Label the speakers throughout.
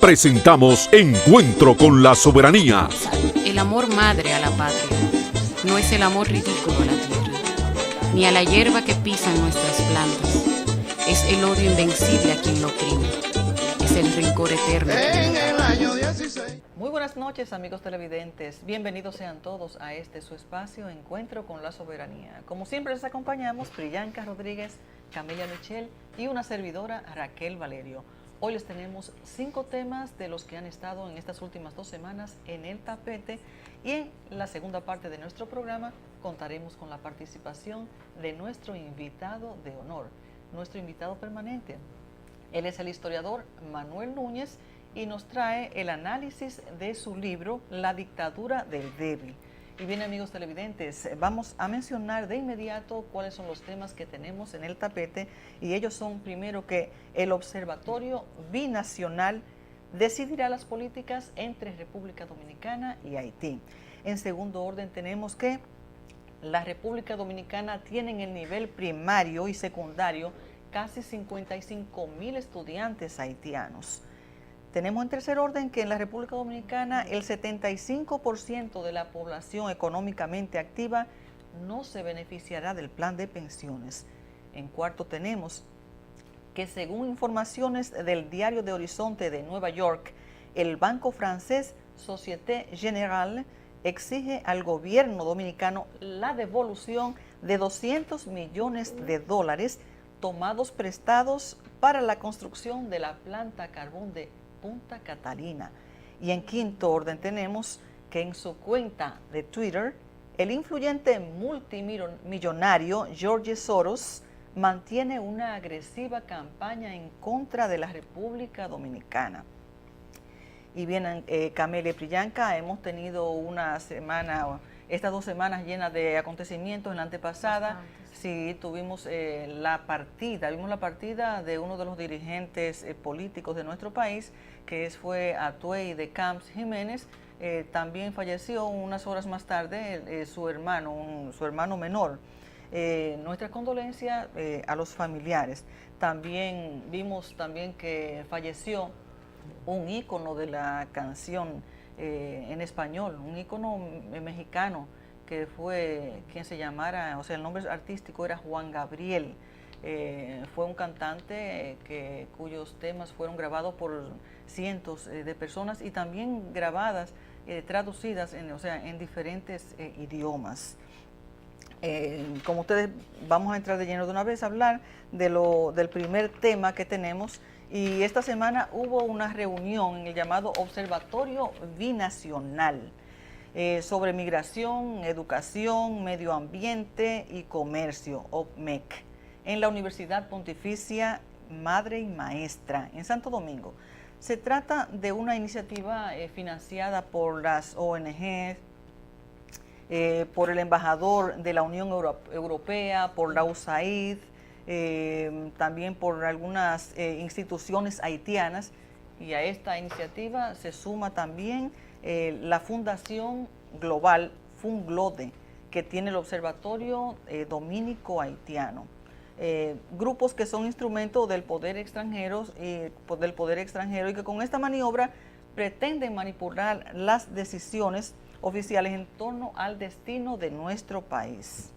Speaker 1: Presentamos Encuentro con la Soberanía.
Speaker 2: El amor madre a la patria no es el amor ridículo a la tierra, ni a la hierba que pisan nuestras plantas. Es el odio invencible a quien lo oprime. Es el rencor eterno.
Speaker 3: En el año 16.
Speaker 4: Muy buenas noches, amigos televidentes. Bienvenidos sean todos a este su espacio, Encuentro con la Soberanía. Como siempre les acompañamos Priyanka Rodríguez, Camila Michel y una servidora, Raquel Valerio. Hoy les tenemos 5 temas de los que han estado en estas últimas 2 semanas en el tapete, y en la segunda parte de nuestro programa contaremos con la participación de nuestro invitado de honor, nuestro invitado permanente. Él es el historiador Manuel Núñez y nos trae el análisis de su libro La dictadura del débil. Y bien, amigos televidentes, vamos a mencionar de inmediato cuáles son los temas que tenemos en el tapete, y ellos son, primero, que el Observatorio Binacional decidirá las políticas entre República Dominicana y Haití. En segundo orden tenemos que la República Dominicana tiene en el nivel primario y secundario casi 55,000 estudiantes haitianos. Tenemos en tercer orden que en la República Dominicana el 75% de la población económicamente activa no se beneficiará del plan de pensiones. En cuarto tenemos que, según informaciones del Diario de Horizonte de Nueva York, el banco francés Société Générale exige al gobierno dominicano la devolución de $200 millones tomados prestados para la construcción de la planta carbón de Punta Catalina. Y en quinto orden tenemos que en su cuenta de Twitter, el influyente multimillonario George Soros mantiene una agresiva campaña en contra de la República Dominicana. Y bien, Camila y Priyanka, hemos tenido una semana, estas 2 semanas llenas de acontecimientos. En la antepasada, sí, tuvimos vimos la partida de uno de los dirigentes políticos de nuestro país, que fue Atuey de Camps Jiménez. También falleció unas horas más tarde su hermano menor. Nuestras condolencias a los familiares. También vimos que falleció un ícono de la canción en español, un ícono mexicano, que fue quien se llamara, o sea, el nombre artístico era Juan Gabriel. Fue un cantante cuyos temas fueron grabados por cientos de personas y también grabadas, traducidas en diferentes idiomas. Como ustedes, vamos a entrar de lleno de una vez a hablar del primer tema que tenemos. Y esta semana hubo una reunión en el llamado Observatorio Binacional sobre migración, educación, medio ambiente y comercio, OPMEC, en la Universidad Pontificia Madre y Maestra en Santo Domingo. Se trata de una iniciativa financiada por las ONG, por el embajador de la Unión Europea, por la USAID, también por algunas instituciones haitianas, y a esta iniciativa se suma también la Fundación Global, FUNGLODE, que tiene el Observatorio Dominico Haitiano. Grupos que son instrumentos del poder extranjero y que con esta maniobra pretenden manipular las decisiones oficiales en torno al destino de nuestro país.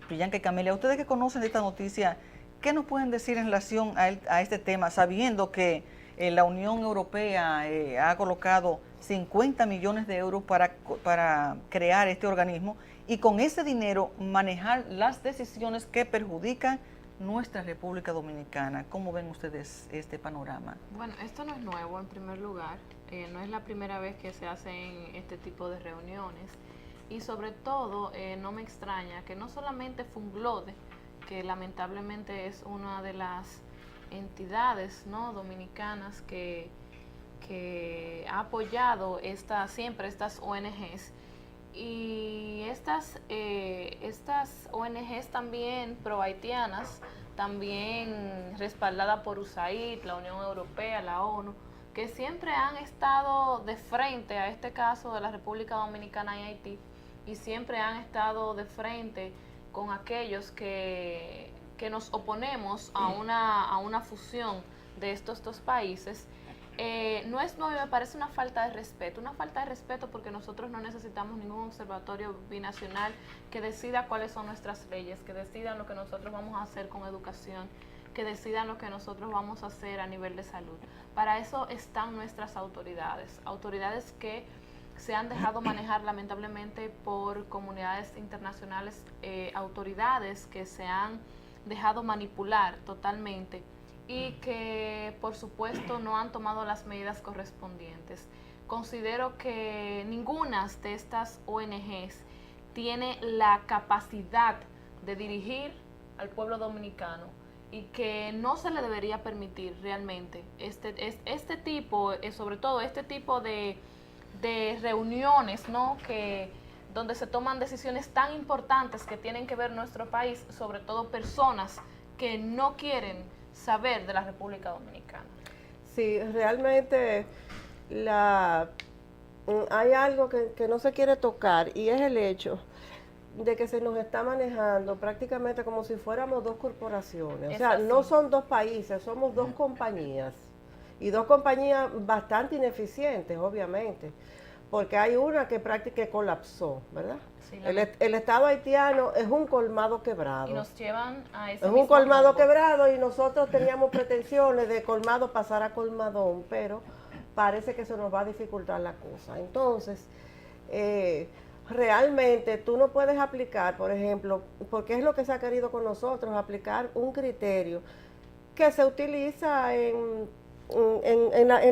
Speaker 4: Priyanka y Camila, ustedes que conocen de esta noticia, ¿qué nos pueden decir en relación a este tema, sabiendo que la Unión Europea ha colocado 50 millones de euros para crear este organismo y con ese dinero manejar las decisiones que perjudican nuestra República Dominicana? ¿Cómo ven ustedes este panorama?
Speaker 5: Bueno, esto no es nuevo, en primer lugar. No es la primera vez que se hacen este tipo de reuniones. Y sobre todo, no me extraña que no solamente FUNGLODE, que lamentablemente es una de las entidades, ¿no?, dominicanas que ha apoyado siempre estas ONGs, y estas ONGs también pro-haitianas, también respaldadas por USAID, la Unión Europea, la ONU, que siempre han estado de frente a este caso de la República Dominicana y Haití, y siempre han estado de frente con aquellos que nos oponemos a una fusión de estos dos países. no es nuevo y me parece una falta de respeto porque nosotros no necesitamos ningún observatorio binacional que decida cuáles son nuestras leyes, que decidan lo que nosotros vamos a hacer con educación, que decidan lo que nosotros vamos a hacer a nivel de salud. Para eso están nuestras autoridades que se han dejado manejar lamentablemente por comunidades internacionales, autoridades que se han dejado manipular totalmente y que por supuesto no han tomado las medidas correspondientes. Considero que ninguna de estas ONGs tiene la capacidad de dirigir al pueblo dominicano y que no se le debería permitir realmente este tipo, sobre todo este tipo de reuniones, ¿no? Donde se toman decisiones tan importantes que tienen que ver nuestro país, sobre todo personas que no quieren saber de la República Dominicana.
Speaker 6: Sí, realmente hay algo que no se quiere tocar y es el hecho de que se nos está manejando prácticamente como si fuéramos dos corporaciones. O sea, no son dos países, somos dos compañías. Y dos compañías bastante ineficientes, obviamente, porque hay una que prácticamente colapsó, ¿verdad? Sí, el Estado haitiano es un colmado quebrado.
Speaker 5: Y nos llevan a ese
Speaker 6: Es un colmado quebrado y nosotros teníamos pretensiones de colmado pasar a colmadón, pero parece que se nos va a dificultar la cosa. Entonces, realmente tú no puedes aplicar, por ejemplo, porque es lo que se ha querido con nosotros, aplicar un criterio que se utiliza en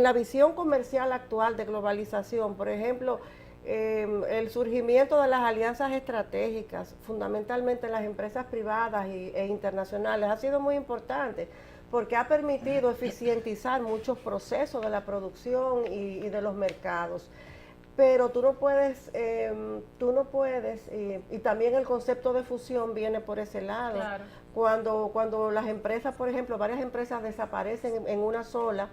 Speaker 6: la visión comercial actual de globalización. Por ejemplo, el surgimiento de las alianzas estratégicas, fundamentalmente en las empresas privadas e internacionales, ha sido muy importante porque ha permitido eficientizar muchos procesos de la producción y de los mercados. Pero tú no puedes, y también el concepto de fusión viene por ese lado. Claro. Cuando las empresas, por ejemplo, varias empresas desaparecen en una sola,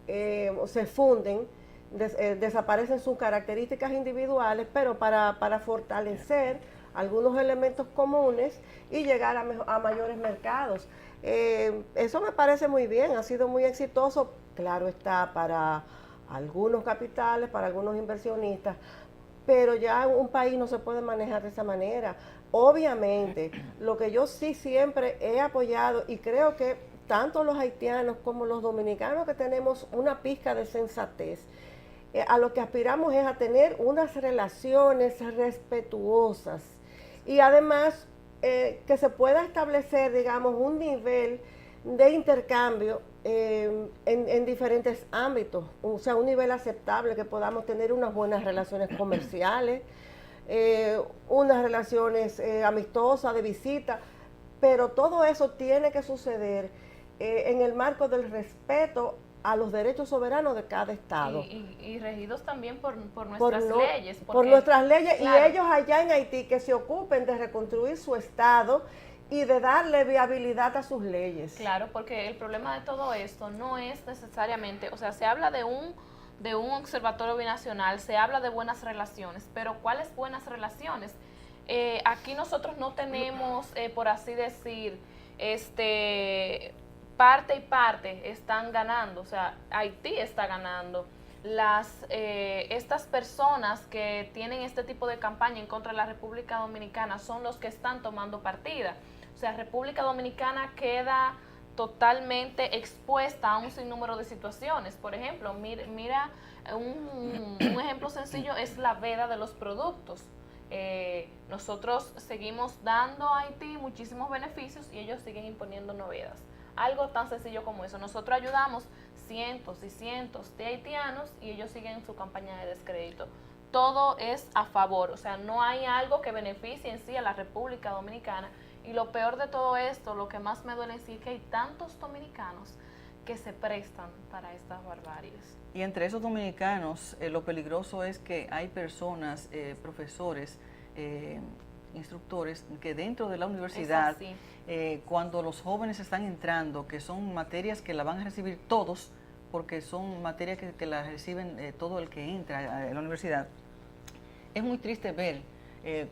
Speaker 6: se funden, desaparecen sus características individuales, pero para fortalecer algunos elementos comunes y llegar a mayores mercados. Eso me parece muy bien, ha sido muy exitoso, claro está, para algunos capitales, para algunos inversionistas, pero ya un país no se puede manejar de esa manera. Obviamente, lo que yo sí siempre he apoyado, y creo que tanto los haitianos como los dominicanos que tenemos una pizca de sensatez, a lo que aspiramos es a tener unas relaciones respetuosas y además que se pueda establecer, digamos, un nivel de intercambio en diferentes ámbitos, o sea, un nivel aceptable, que podamos tener unas buenas relaciones comerciales, unas relaciones amistosas, de visita, pero todo eso tiene que suceder en el marco del respeto a los derechos soberanos de cada estado.
Speaker 5: Y regidos también por nuestras leyes.
Speaker 6: Por nuestras leyes, claro. Y ellos allá en Haití que se ocupen de reconstruir su estado y de darle viabilidad a sus leyes.
Speaker 5: Claro, porque el problema de todo esto no es necesariamente, o sea, se habla de un observatorio binacional, se habla de buenas relaciones, pero ¿cuáles buenas relaciones? Aquí nosotros no tenemos, por así decir, parte y parte están ganando, o sea, Haití está ganando. Estas personas que tienen este tipo de campaña en contra de la República Dominicana son los que están tomando partida. O sea, República Dominicana queda totalmente expuesta a un sinnúmero de situaciones. Por ejemplo, mira un ejemplo sencillo es la veda de los productos. Nosotros seguimos dando a Haití muchísimos beneficios y ellos siguen imponiendo novedades. Algo tan sencillo como eso. Nosotros ayudamos cientos y cientos de haitianos y ellos siguen su campaña de descrédito. Todo es a favor, o sea, no hay algo que beneficie en sí a la República Dominicana. Y lo peor de todo esto, lo que más me duele en sí, es que hay tantos dominicanos que se prestan para estas barbaries.
Speaker 4: Y entre esos dominicanos, lo peligroso es que hay personas, profesores, instructores, que dentro de la universidad, cuando los jóvenes están entrando, que son materias que la van a recibir todos, porque son materias que las reciben todo el que entra a la universidad, es muy triste ver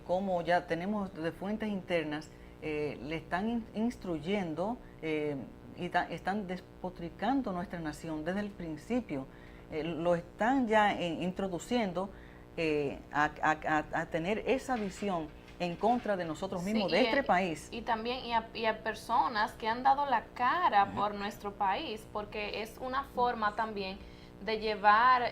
Speaker 4: cómo ya tenemos de fuentes internas, le están instruyendo y están despotricando nuestra nación desde el principio. lo están ya introduciendo a tener esa visión en contra de nosotros mismos, de este país.
Speaker 5: Y también y a personas que han dado la cara por nuestro país, porque es una forma también de llevar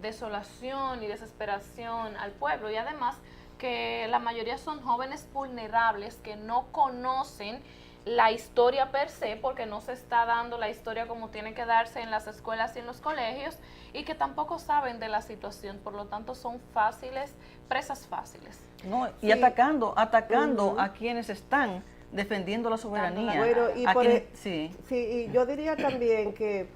Speaker 5: desolación y desesperación al pueblo, y además que la mayoría son jóvenes vulnerables que no conocen la historia per se, porque no se está dando la historia como tiene que darse en las escuelas y en los colegios, y que tampoco saben de la situación, por lo tanto son presas fáciles.
Speaker 4: No, y atacando a quienes están defendiendo la soberanía.
Speaker 6: Bueno, y
Speaker 4: sí,
Speaker 6: y yo diría también que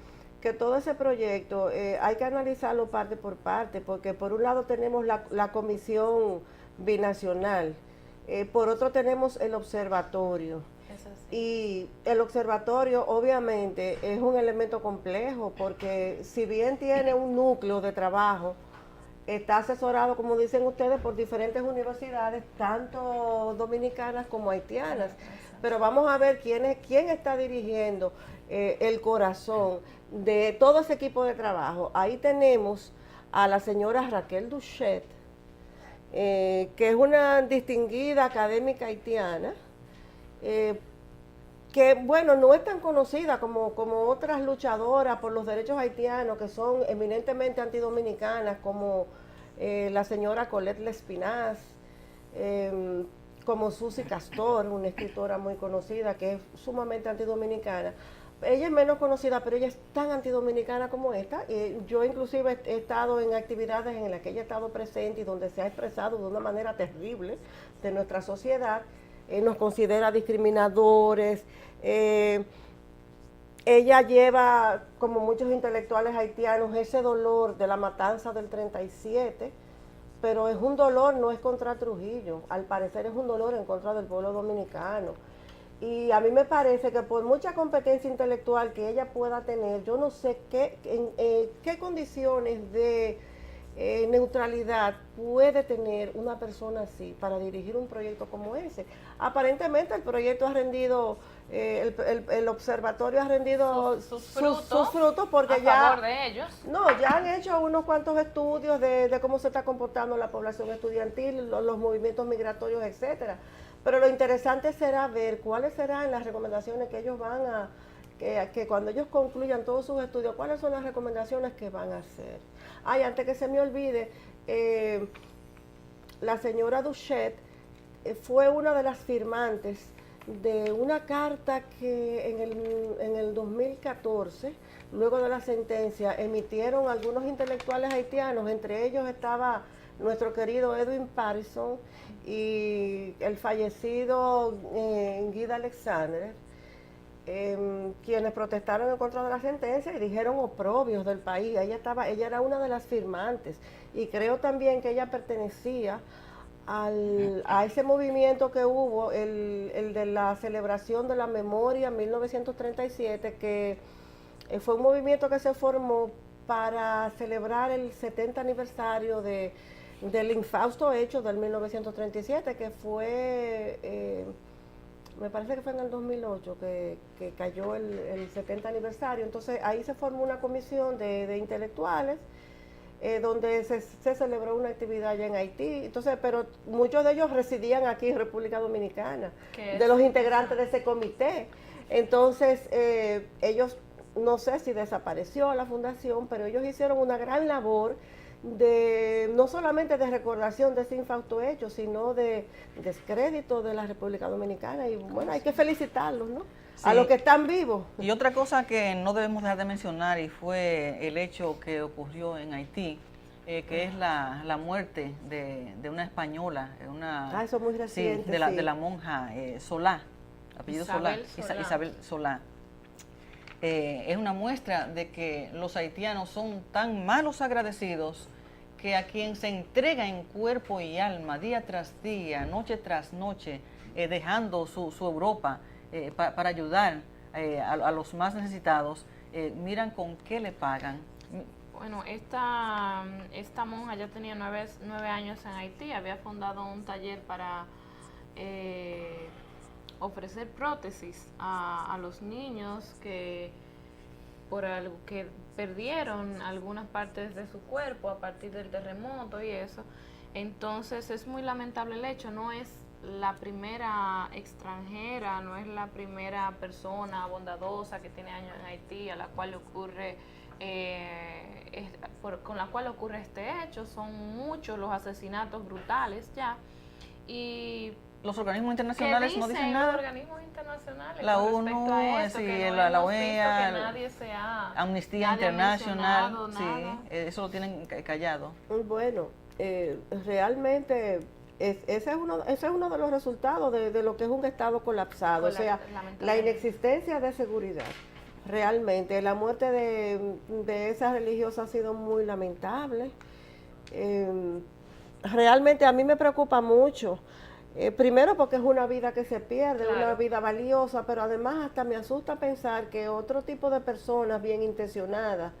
Speaker 6: todo ese proyecto hay que analizarlo parte por parte, porque por un lado tenemos la comisión binacional, por otro tenemos el observatorio. Y el observatorio obviamente es un elemento complejo, porque si bien tiene un núcleo de trabajo, está asesorado, como dicen ustedes, por diferentes universidades, tanto dominicanas como haitianas. Pero vamos a ver quién está dirigiendo el corazón de todo ese equipo de trabajo. Ahí tenemos a la señora Raquel Duchet, que es una distinguida académica haitiana, que bueno, no es tan conocida como otras luchadoras por los derechos haitianos, que son eminentemente antidominicanas, como la señora Colette Lespinaz, como Susi Castor, una escritora muy conocida que es sumamente antidominicana. Ella es menos conocida, pero ella es tan antidominicana como esta. Yo inclusive he estado en actividades en las que ella ha estado presente y donde se ha expresado de una manera terrible de nuestra sociedad. Nos considera discriminadores. Ella lleva, como muchos intelectuales haitianos, ese dolor de la matanza del 37, pero es un dolor, no es contra Trujillo, al parecer es un dolor en contra del pueblo dominicano. Y a mí me parece que por mucha competencia intelectual que ella pueda tener, yo no sé qué condiciones de neutralidad puede tener una persona así para dirigir un proyecto como ese. Aparentemente el proyecto ha rendido, el observatorio ha rendido sus frutos porque
Speaker 5: a favor de ellos.
Speaker 6: No, ya han hecho unos cuantos estudios de cómo se está comportando la población estudiantil, los movimientos migratorios, etcétera. Pero lo interesante será ver cuáles serán las recomendaciones que ellos van a, que cuando ellos concluyan todos sus estudios, cuáles son las recomendaciones que van a hacer. Ay, antes que se me olvide, la señora Duchet fue una de las firmantes de una carta que en el 2014, luego de la sentencia, emitieron algunos intelectuales haitianos, entre ellos estaba nuestro querido Edwin Patterson y el fallecido Guy Alexander, quienes protestaron en contra de la sentencia y dijeron oprobios del país. Ella era una de las firmantes, y creo también que ella pertenecía a ese movimiento que hubo, el de la celebración de la memoria en 1937, que fue un movimiento que se formó para celebrar el 70 aniversario del infausto hecho del 1937, que fue, me parece que fue en el 2008 que cayó el 70 aniversario. Entonces ahí se formó una comisión de intelectuales, donde se celebró una actividad allá en Haití. Entonces, pero muchos de ellos residían aquí en República Dominicana, de los integrantes de ese comité. Entonces, ellos, no sé si desapareció la fundación, pero ellos hicieron una gran labor no solamente de recordación de ese infausto hecho, sino de descrédito de la República Dominicana. Y bueno, hay que felicitarlos, ¿no? Sí. A los que están vivos.
Speaker 4: Y otra cosa que no debemos dejar de mencionar, y fue el hecho que ocurrió en Haití, que es la muerte de una española,
Speaker 6: eso es muy reciente,
Speaker 4: sí, de la monja Solá, apellido Isabel Solá. Es una muestra de que los haitianos son tan malos agradecidos que a quien se entrega en cuerpo y alma, día tras día, noche tras noche, dejando su Europa para ayudar a los más necesitados, miran con qué le pagan.
Speaker 5: Bueno, esta monja ya tenía 9 años en Haití, había fundado un taller para ofrecer prótesis a los niños que por algo que perdieron algunas partes de su cuerpo a partir del terremoto y eso. Entonces es muy lamentable el hecho, no es la primera extranjera, no es la primera persona bondadosa que tiene años en Haití a la cual le ocurre con la cual ocurre este hecho. Son muchos los asesinatos brutales ya, y
Speaker 4: los organismos internacionales no dicen nada.
Speaker 5: Los organismos internacionales
Speaker 4: la
Speaker 5: con
Speaker 4: ONU,
Speaker 5: respecto a eso,
Speaker 4: sí,
Speaker 5: que no
Speaker 4: la
Speaker 5: hemos
Speaker 4: OEA,
Speaker 5: visto que nadie se ha,
Speaker 4: Amnistía
Speaker 5: nadie ha
Speaker 4: Internacional,
Speaker 5: mencionado
Speaker 4: sí,
Speaker 5: nada.
Speaker 4: eso lo tienen callado.
Speaker 6: Bueno, realmente ese es uno de los resultados de lo que es un Estado colapsado, o sea, la inexistencia de seguridad. Realmente, la muerte de esa religiosa ha sido muy lamentable. Realmente a mí me preocupa mucho. Primero porque es una vida que se pierde, claro, una vida valiosa, pero además hasta me asusta pensar que otro tipo de personas bien intencionadas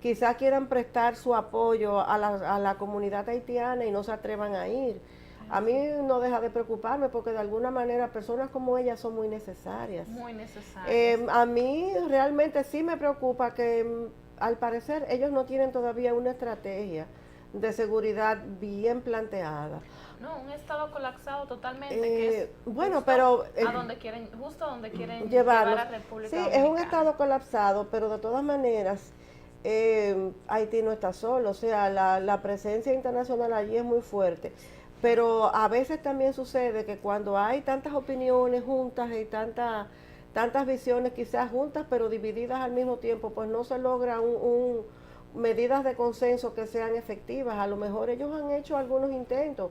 Speaker 6: quizás quieran prestar su apoyo a la comunidad haitiana y no se atrevan a ir. A mí no deja de preocuparme porque de alguna manera personas como ellas son muy necesarias.
Speaker 5: Muy necesarias.
Speaker 6: A mí realmente sí me preocupa que al parecer ellos no tienen todavía una estrategia de seguridad bien planteada.
Speaker 5: No, un estado colapsado totalmente, que es
Speaker 6: bueno, pero
Speaker 5: justo donde quieren
Speaker 6: llevarlos.
Speaker 5: llevar a República
Speaker 6: Sí,
Speaker 5: Dominicana.
Speaker 6: es un estado colapsado, pero de todas maneras Haití no está solo, o sea, la presencia internacional allí es muy fuerte. Pero a veces también sucede que cuando hay tantas opiniones juntas y tantas visiones quizás juntas pero divididas al mismo tiempo, pues no se logra medidas de consenso que sean efectivas. A lo mejor ellos han hecho algunos intentos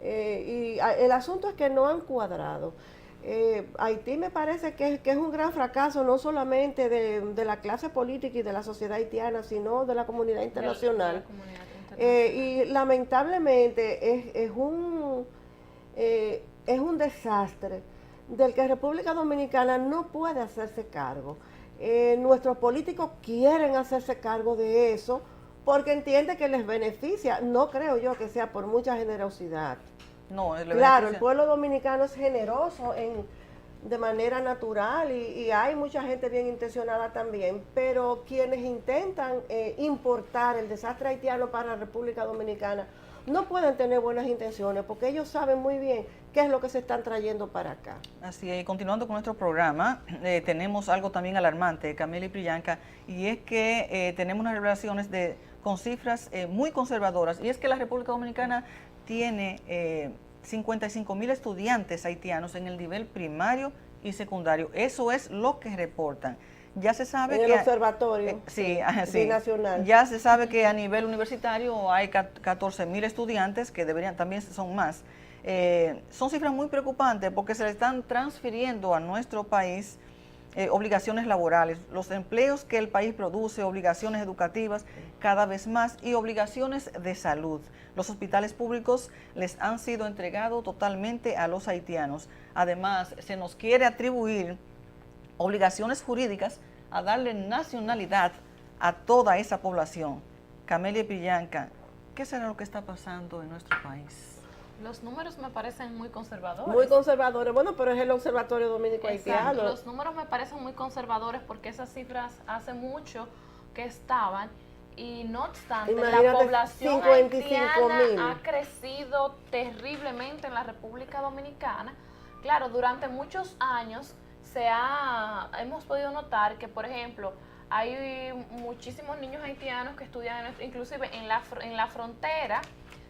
Speaker 6: y el asunto es que no han cuadrado. Haití me parece que es un gran fracaso no solamente de la clase política y de la sociedad haitiana, sino de la comunidad internacional. Y lamentablemente es un desastre del que República Dominicana no puede hacerse cargo. Nuestros políticos quieren hacerse cargo de eso porque entienden que les beneficia. No creo yo que sea por mucha generosidad.
Speaker 4: No,
Speaker 6: claro, el pueblo dominicano es generoso de manera natural y hay mucha gente bien intencionada también, pero quienes intentan importar el desastre haitiano para la República Dominicana no pueden tener buenas intenciones porque ellos saben muy bien qué es lo que se están trayendo para acá.
Speaker 4: Así es, continuando con nuestro programa, tenemos algo también alarmante, Camelia y Priyanka, y es que tenemos unas revelaciones con cifras muy conservadoras, y es que la República Dominicana tiene 55,000 estudiantes haitianos en el nivel primario y secundario. Eso es lo que reportan. Ya se sabe
Speaker 6: en el observatorio
Speaker 4: binacional. Ya se sabe que a nivel universitario hay 14,000 estudiantes, que también son más. Son cifras muy preocupantes porque se le están transfiriendo a nuestro país obligaciones laborales, los empleos que el país produce, obligaciones educativas cada vez más y obligaciones de salud. Los hospitales públicos les han sido entregados totalmente a los haitianos. Además, se nos quiere atribuir obligaciones jurídicas a darle nacionalidad a toda esa población. Camelia y Priyanka, ¿qué será lo que está pasando en nuestro país?
Speaker 5: Los números me parecen muy conservadores.
Speaker 6: Muy conservadores, bueno, pero es el Observatorio Dominico Haitiano.
Speaker 5: Los números me parecen muy conservadores porque esas cifras hace mucho que estaban y no obstante la población haitiana ha crecido terriblemente en la República Dominicana. Claro, durante muchos años hemos podido notar que, por ejemplo, hay muchísimos niños haitianos que estudian, inclusive en la frontera.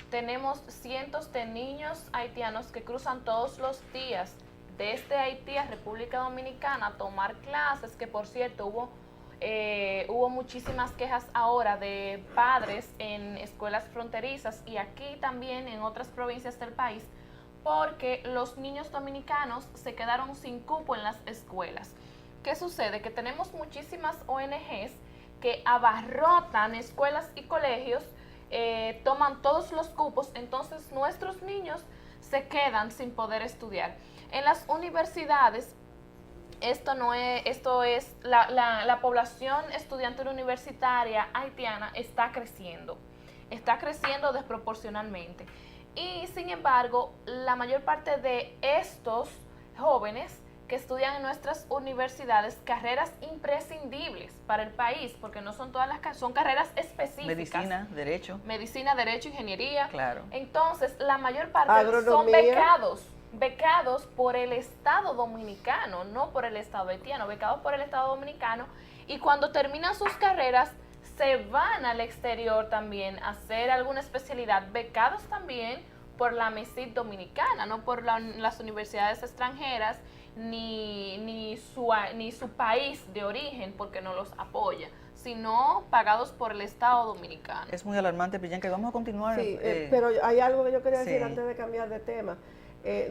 Speaker 5: Tenemos cientos de niños haitianos que cruzan todos los días desde Haití a República Dominicana a tomar clases, que por cierto hubo muchísimas quejas ahora de padres en escuelas fronterizas y aquí también en otras provincias del país, porque los niños dominicanos se quedaron sin cupo en las escuelas. ¿Qué sucede? Que tenemos muchísimas ONGs que abarrotan escuelas y colegios, toman todos los cupos, entonces nuestros niños se quedan sin poder estudiar. En las universidades, la población estudiantil universitaria haitiana está creciendo desproporcionalmente. Y sin embargo, la mayor parte de estos jóvenes que estudian en nuestras universidades carreras imprescindibles para el país, porque no son todas las carreras, son carreras específicas.
Speaker 4: Medicina, derecho,
Speaker 5: ingeniería.
Speaker 4: Claro.
Speaker 5: Entonces, la mayor parte son becados por el Estado dominicano, no por el Estado haitiano, becados por el Estado dominicano, y cuando terminan sus carreras se van al exterior también a hacer alguna especialidad, becados también por la MESID dominicana, no por las universidades extranjeras, ni su país de origen, porque no los apoya, sino pagados por el Estado dominicano.
Speaker 4: Es muy alarmante, Priyanka, vamos a continuar.
Speaker 6: Sí, pero hay algo que yo quería decir antes de cambiar de tema.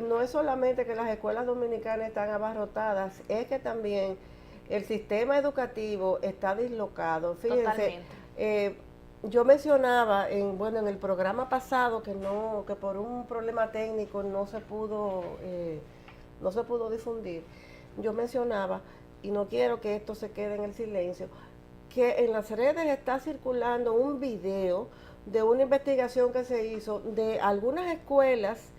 Speaker 6: No es solamente que las escuelas dominicanas están abarrotadas, es que también el sistema educativo está dislocado. Fíjense, yo mencionaba en el programa pasado que por un problema técnico no se pudo difundir. Yo mencionaba, y no quiero que esto se quede en el silencio, que en las redes está circulando un video de una investigación que se hizo de algunas escuelas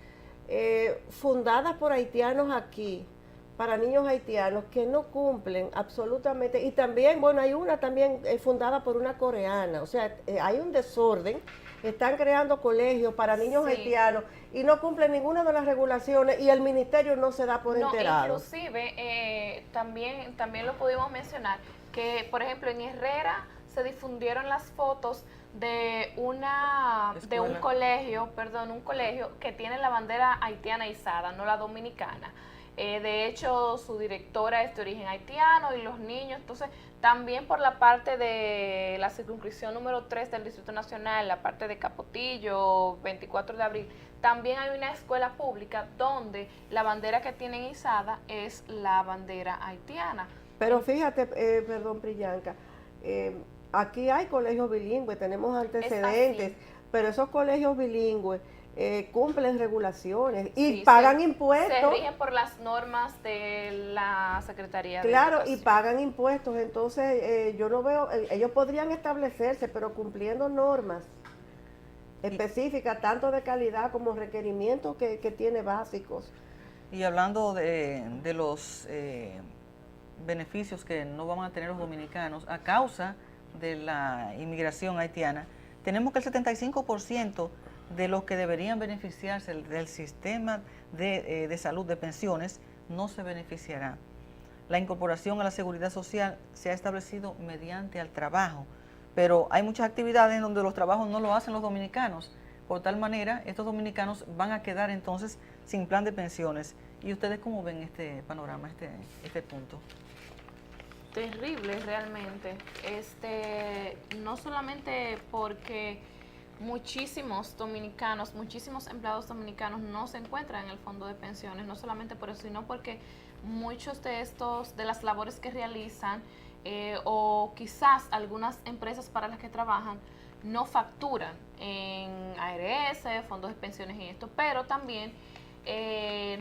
Speaker 6: fundadas por haitianos aquí, para niños haitianos que no cumplen absolutamente, y también, hay una también fundada por una coreana, o sea, hay un desorden, están creando colegios para niños haitianos y no cumplen ninguna de las regulaciones y el ministerio no se da por enterado.
Speaker 5: Inclusive, también lo pudimos mencionar, que por ejemplo en Herrera se difundieron las fotos de un colegio que tiene la bandera haitiana izada, no la dominicana. De hecho, su directora es de origen haitiano y los niños, entonces también por la parte de la circunscripción número 3 del Distrito Nacional, la parte de Capotillo, 24 de abril, también hay una escuela pública donde la bandera que tienen izada es la bandera haitiana.
Speaker 6: Pero fíjate, perdón Priyanka, aquí hay colegios bilingües, tenemos antecedentes, pero esos colegios bilingües cumplen regulaciones y pagan impuestos.
Speaker 5: Se rigen por las normas de la Secretaría de
Speaker 6: Educación. Y pagan impuestos, entonces yo no veo, ellos podrían establecerse, pero cumpliendo normas específicas, tanto de calidad como requerimientos que tiene básicos.
Speaker 4: Y hablando de los beneficios que no van a tener los dominicanos a causa de la inmigración haitiana, tenemos que el 75% de los que deberían beneficiarse del sistema de salud de pensiones no se beneficiará. La incorporación a la seguridad social se ha establecido mediante el trabajo, pero hay muchas actividades en donde los trabajos no lo hacen los dominicanos. Por tal manera, estos dominicanos van a quedar entonces sin plan de pensiones. ¿Y ustedes cómo ven este panorama, este punto?
Speaker 5: Terrible realmente, no solamente porque muchísimos dominicanos, muchísimos empleados dominicanos no se encuentran en el fondo de pensiones, no solamente por eso, sino porque muchos de las labores que realizan o quizás algunas empresas para las que trabajan no facturan en ARS, fondos de pensiones y esto, pero también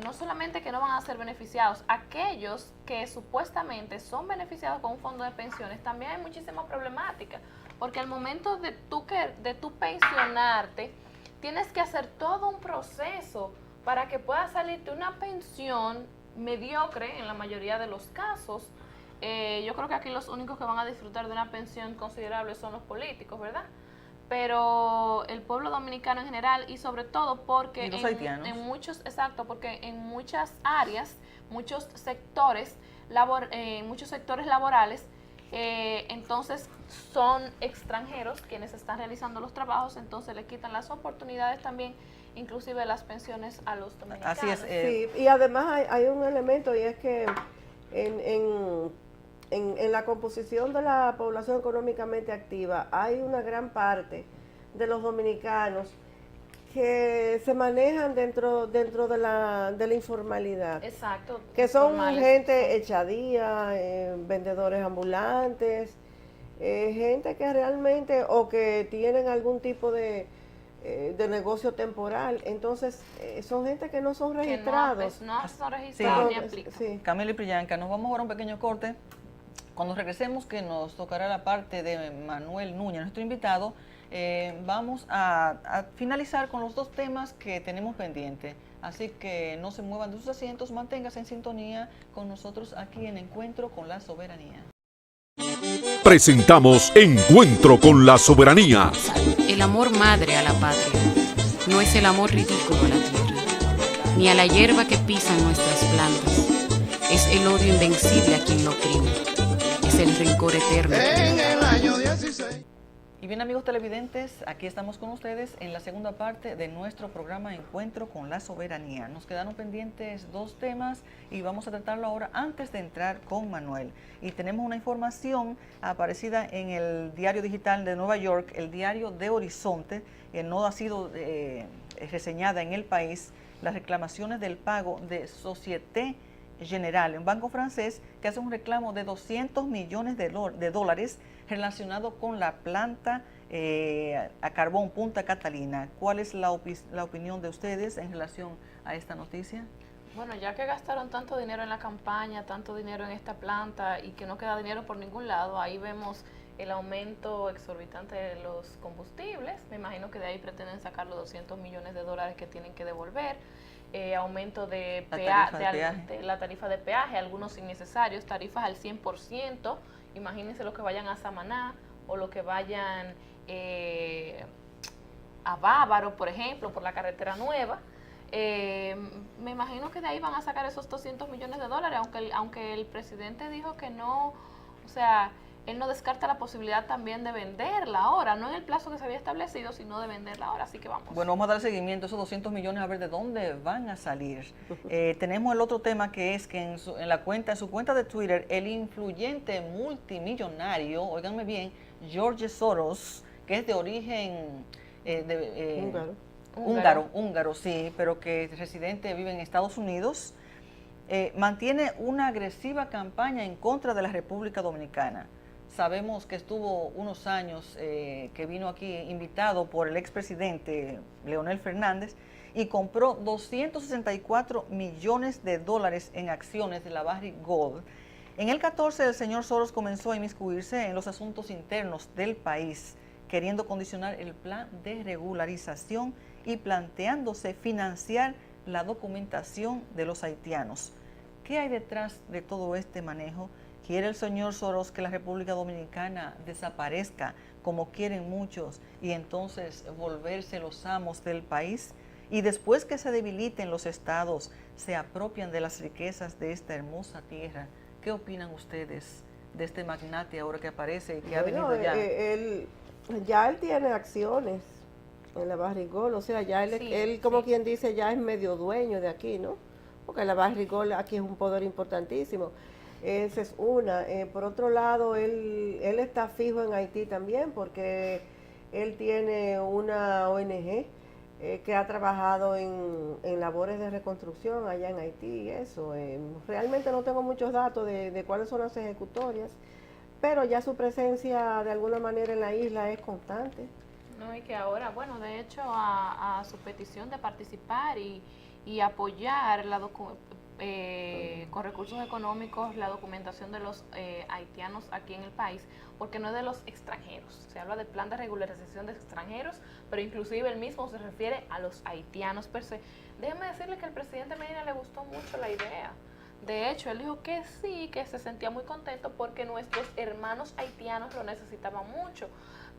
Speaker 5: no solamente que no van a ser beneficiados, aquellos que supuestamente son beneficiados con un fondo de pensiones, también hay muchísimas problemáticas, porque al momento de tú pensionarte, tienes que hacer todo un proceso para que pueda salirte una pensión mediocre en la mayoría de los casos. Yo creo que aquí los únicos que van a disfrutar de una pensión considerable son los políticos, ¿verdad? Pero el pueblo dominicano en general y sobre todo porque en muchos áreas, muchos sectores laborales, entonces son extranjeros quienes están realizando los trabajos, entonces le quitan las oportunidades también, inclusive las pensiones a los dominicanos.
Speaker 4: Así es.
Speaker 6: Sí, y además hay un elemento, y es que en la composición de la población económicamente activa hay una gran parte de los dominicanos que se manejan dentro de la informalidad.
Speaker 5: Exacto.
Speaker 6: Que son gente echadía, vendedores ambulantes, gente que realmente o que tienen algún tipo de negocio temporal. Entonces, son gente que no son registrados.
Speaker 5: No son registrados ni aplican.
Speaker 6: Sí.
Speaker 4: Camila y Priyanka, nos vamos ahora a un pequeño corte. Cuando regresemos, que nos tocará la parte de Manuel Núñez, nuestro invitado, vamos a finalizar con los dos temas que tenemos pendientes. Así que no se muevan de sus asientos, manténgase en sintonía con nosotros aquí en Encuentro con la Soberanía.
Speaker 1: Presentamos Encuentro con la Soberanía.
Speaker 2: El amor madre a la patria no es el amor ridículo a la tierra, ni a la hierba que pisan nuestras plantas. Es el odio invencible a quien lo oprime. Es el rencor eterno.
Speaker 3: En el año 16.
Speaker 4: Y bien, amigos televidentes, aquí estamos con ustedes en la segunda parte de nuestro programa Encuentro con la Soberanía. Nos quedaron pendientes dos temas y vamos a tratarlo ahora antes de entrar con Manuel. Y tenemos una información aparecida en el diario digital de Nueva York, el diario de Horizonte, que no ha sido reseñada en el país, las reclamaciones del pago de Société Générale, un banco francés que hace un reclamo de 200 millones de dólares relacionado con la planta a carbón Punta Catalina. ¿Cuál es la opinión de ustedes en relación a esta noticia?
Speaker 5: Bueno, ya que gastaron tanto dinero en la campaña, tanto dinero en esta planta y que no queda dinero por ningún lado, ahí vemos el aumento exorbitante de los combustibles. Me imagino que de ahí pretenden sacar los 200 millones de dólares que tienen que devolver. Aumento de la tarifa de peaje, algunos innecesarios, tarifas al 100%, imagínense los que vayan a Samaná o los que vayan a Bávaro, por ejemplo, por la carretera nueva. Me imagino que de ahí van a sacar esos 200 millones de dólares, aunque el presidente dijo que no, o sea, él no descarta la posibilidad también de venderla ahora, no en el plazo que se había establecido, sino de venderla ahora, así que vamos.
Speaker 4: Bueno, vamos a dar seguimiento a esos 200 millones a ver de dónde van a salir. Tenemos el otro tema que es que en su cuenta de Twitter, el influyente multimillonario, óiganme bien, George Soros, que es de origen húngaro, sí, pero que residente vive en Estados Unidos, mantiene una agresiva campaña en contra de la República Dominicana. Sabemos que estuvo unos años que vino aquí invitado por el expresidente Leonel Fernández y compró 264 millones de dólares en acciones de la Barrick Gold. En el 14 el señor Soros comenzó a inmiscuirse en los asuntos internos del país, queriendo condicionar el plan de regularización y planteándose financiar la documentación de los haitianos. ¿Qué hay detrás de todo este manejo? ¿Quiere el señor Soros que la República Dominicana desaparezca, como quieren muchos, y entonces volverse los amos del país? Y después que se debiliten los estados, se apropian de las riquezas de esta hermosa tierra. ¿Qué opinan ustedes de este magnate ahora que aparece y que ha venido ya?
Speaker 6: Él tiene acciones en la Barrick Gold, o sea, ya él como quien dice, ya es medio dueño de aquí, ¿no? Porque la Barrick Gold aquí es un poder importantísimo. Esa es una. Por otro lado, él está fijo en Haití también, porque él tiene una ONG que ha trabajado en labores de reconstrucción allá en Haití y eso. Realmente no tengo muchos datos de cuáles son las ejecutorias, pero ya su presencia de alguna manera en la isla es constante.
Speaker 5: No, y que ahora, bueno, de hecho, a su petición de participar y apoyar con recursos económicos la documentación de los haitianos aquí en el país, porque no es de los extranjeros. Se habla del plan de regularización de extranjeros, pero inclusive el mismo se refiere a los haitianos per se. Déjeme decirle que al presidente Medina le gustó mucho la idea. De hecho, él dijo que sí, que se sentía muy contento porque nuestros hermanos haitianos lo necesitaban mucho.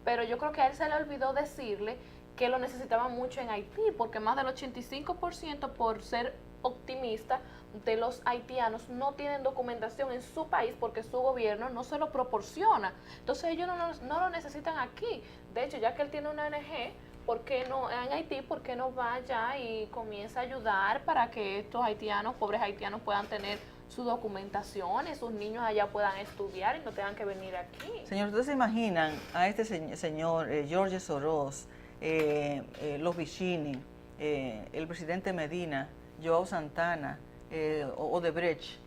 Speaker 5: Pero yo creo que a él se le olvidó decirle que lo necesitaban mucho en Haití, porque más del 85%, por ser optimista, de los haitianos no tienen documentación en su país porque su gobierno no se lo proporciona. Entonces ellos no lo necesitan aquí. De hecho, ya que él tiene una ONG, ¿por qué no en Haití? ¿Por qué no va allá y comienza a ayudar para que estos haitianos, pobres haitianos, puedan tener su documentación y sus niños allá puedan estudiar y no tengan que venir aquí?
Speaker 4: Señor, ¿ustedes se imaginan a este señor George Soros, los Vicini, el presidente Medina, Joao Santana, Odebrecht,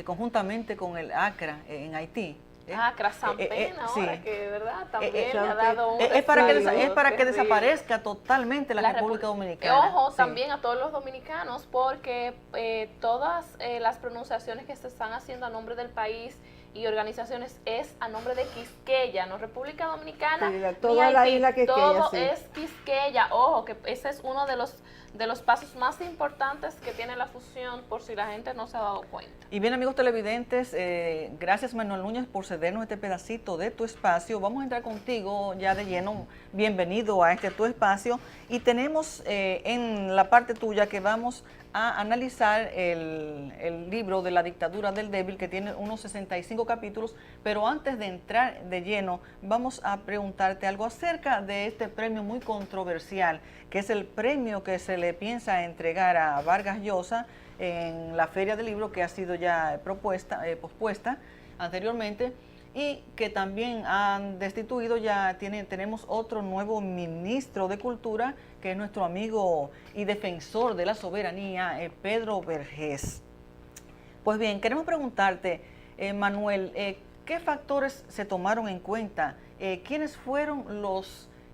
Speaker 4: conjuntamente con el ACRA en Haití?
Speaker 5: ACRA, San Pena, ahora
Speaker 4: sí,
Speaker 5: que de verdad también le ha dado un
Speaker 4: es para que desaparezca totalmente la República Dominicana.
Speaker 5: Ojo,
Speaker 4: sí.
Speaker 5: También a todos los dominicanos, porque todas las pronunciaciones que se están haciendo a nombre del país y organizaciones es a nombre de Quisqueya, no República Dominicana.
Speaker 6: Sí, toda la isla Quisqueya,
Speaker 5: todo
Speaker 6: sí.
Speaker 5: es Quisqueya. Ojo, que ese es uno de los pasos más importantes que tiene la fusión, por si la gente no se ha dado cuenta.
Speaker 4: Y bien, amigos televidentes, gracias Manuel Núñez por cedernos este pedacito de tu espacio. Vamos a entrar contigo ya de lleno. Bienvenido a este tu espacio. Y tenemos en la parte tuya que vamos a analizar el libro de la dictadura del débil, que tiene unos 65 capítulos, pero antes de entrar de lleno, vamos a preguntarte algo acerca de este premio muy controversial, que es el premio que se le piensa entregar a Vargas Llosa en la Feria del Libro, que ha sido ya pospuesta anteriormente, y que también han destituido, ya tenemos otro nuevo ministro de Cultura, que es nuestro amigo y defensor de la soberanía, Pedro Vergés. Pues bien, queremos preguntarte, Manuel, ¿qué factores se tomaron en cuenta? ¿Quiénes fueron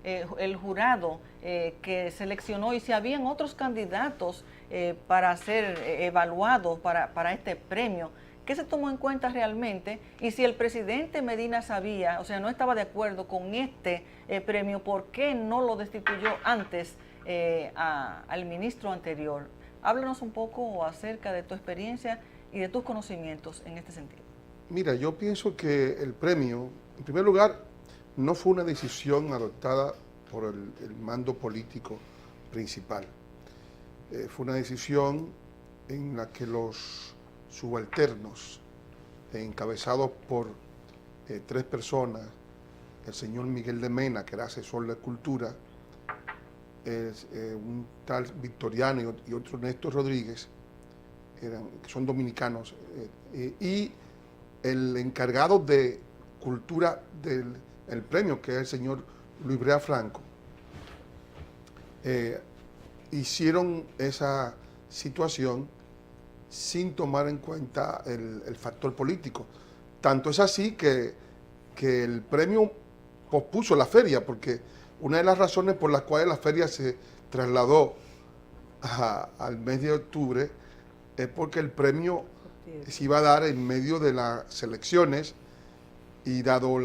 Speaker 4: el jurado que seleccionó y si habían otros candidatos para ser evaluados para este premio? ¿Qué se tomó en cuenta realmente? Y si el presidente Medina sabía, o sea, no estaba de acuerdo con este premio, ¿por qué no lo destituyó antes al ministro anterior? Háblanos un poco acerca de tu experiencia y de tus conocimientos en este sentido.
Speaker 7: Mira, yo pienso que el premio, en primer lugar, no fue una decisión adoptada por el mando político principal. Fue una decisión en la que los subalternos, encabezados por 3 personas, el señor Miguel de Mena, que era asesor de Cultura, un tal Victoriano y otro Néstor Rodríguez, que son dominicanos, y el encargado de Cultura del premio, que es el señor Luis Brea Franco, hicieron esa situación sin tomar en cuenta el factor político. Tanto es así que el premio pospuso la feria, porque una de las razones por las cuales la feria se trasladó al mes de octubre es porque el premio se iba a dar en medio de las elecciones, y dado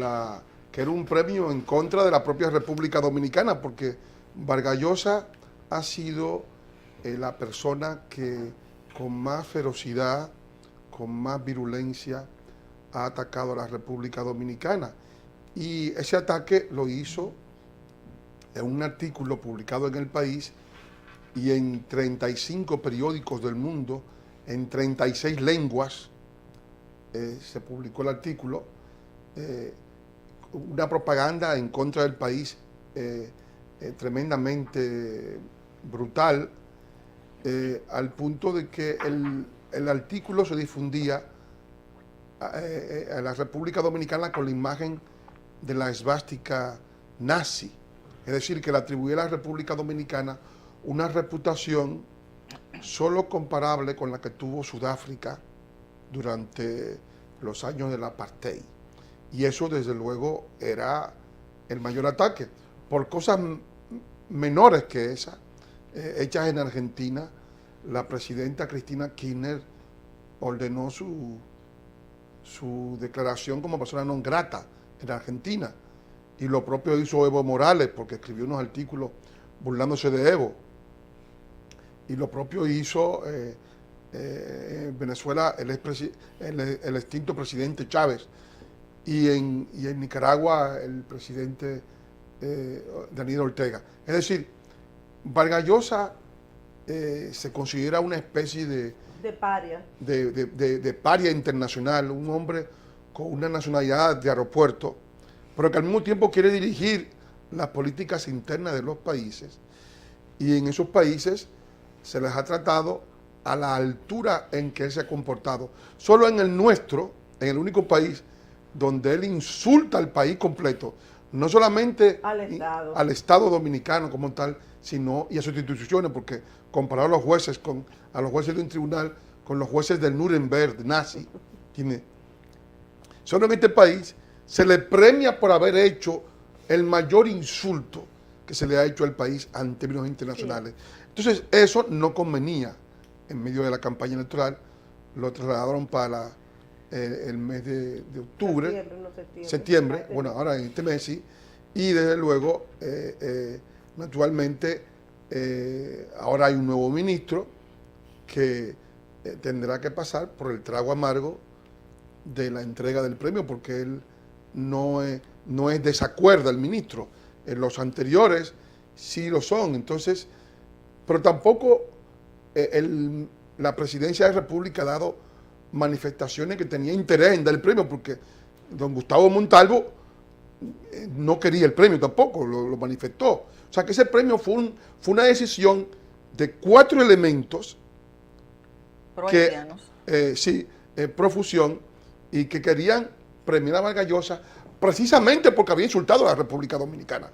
Speaker 7: que era un premio en contra de la propia República Dominicana, porque Vargas Llosa ha sido la persona que con más ferocidad, con más virulencia, ha atacado a la República Dominicana. Y ese ataque lo hizo en un artículo publicado en El País y en 35 periódicos del mundo, en 36 lenguas, se publicó el artículo, una propaganda en contra del país tremendamente brutal, al punto de que el artículo se difundía a la República Dominicana con la imagen de la esvástica nazi, es decir, que le atribuía a la República Dominicana una reputación solo comparable con la que tuvo Sudáfrica durante los años del apartheid. Y eso, desde luego, era el mayor ataque. Por cosas menores que esas, hechas en Argentina, la presidenta Cristina Kirchner ordenó su declaración como persona non grata en Argentina. Y lo propio hizo Evo Morales, porque escribió unos artículos burlándose de Evo. Y lo propio hizo en Venezuela el extinto presidente Chávez. Y en Nicaragua el presidente Daniel Ortega. Es decir, Vargas Llosa se considera una especie de paria. De paria internacional, un hombre con una nacionalidad de aeropuerto, pero que al mismo tiempo quiere dirigir las políticas internas de los países. Y en esos países se les ha tratado a la altura en que él se ha comportado. Solo en el nuestro, en el único país donde él insulta al país completo, no solamente al Estado dominicano como tal, sino y a sus instituciones, porque comparado a los jueces de un tribunal con los jueces del Nuremberg nazi, solo en este país se le premia por haber hecho el mayor insulto que se le ha hecho al país en términos internacionales. Sí. Entonces, eso no convenía. En medio de la campaña electoral, lo trasladaron para el mes de octubre,
Speaker 6: Septiembre.
Speaker 7: septiembre, bueno, ahora en este mes sí, y desde luego, naturalmente, ahora hay un nuevo ministro que tendrá que pasar por el trago amargo de la entrega del premio, porque él no es desacuerda el ministro. En los anteriores sí lo son, entonces, pero tampoco la presidencia de la República ha dado manifestaciones que tenía interés en dar el premio, porque don Gustavo Montalvo no quería el premio tampoco, lo manifestó. O sea que ese premio fue una decisión de 4 elementos
Speaker 4: Pro-haitianos.
Speaker 7: profusión, y que querían premiar a Vargas Llosa precisamente porque había insultado a la República Dominicana,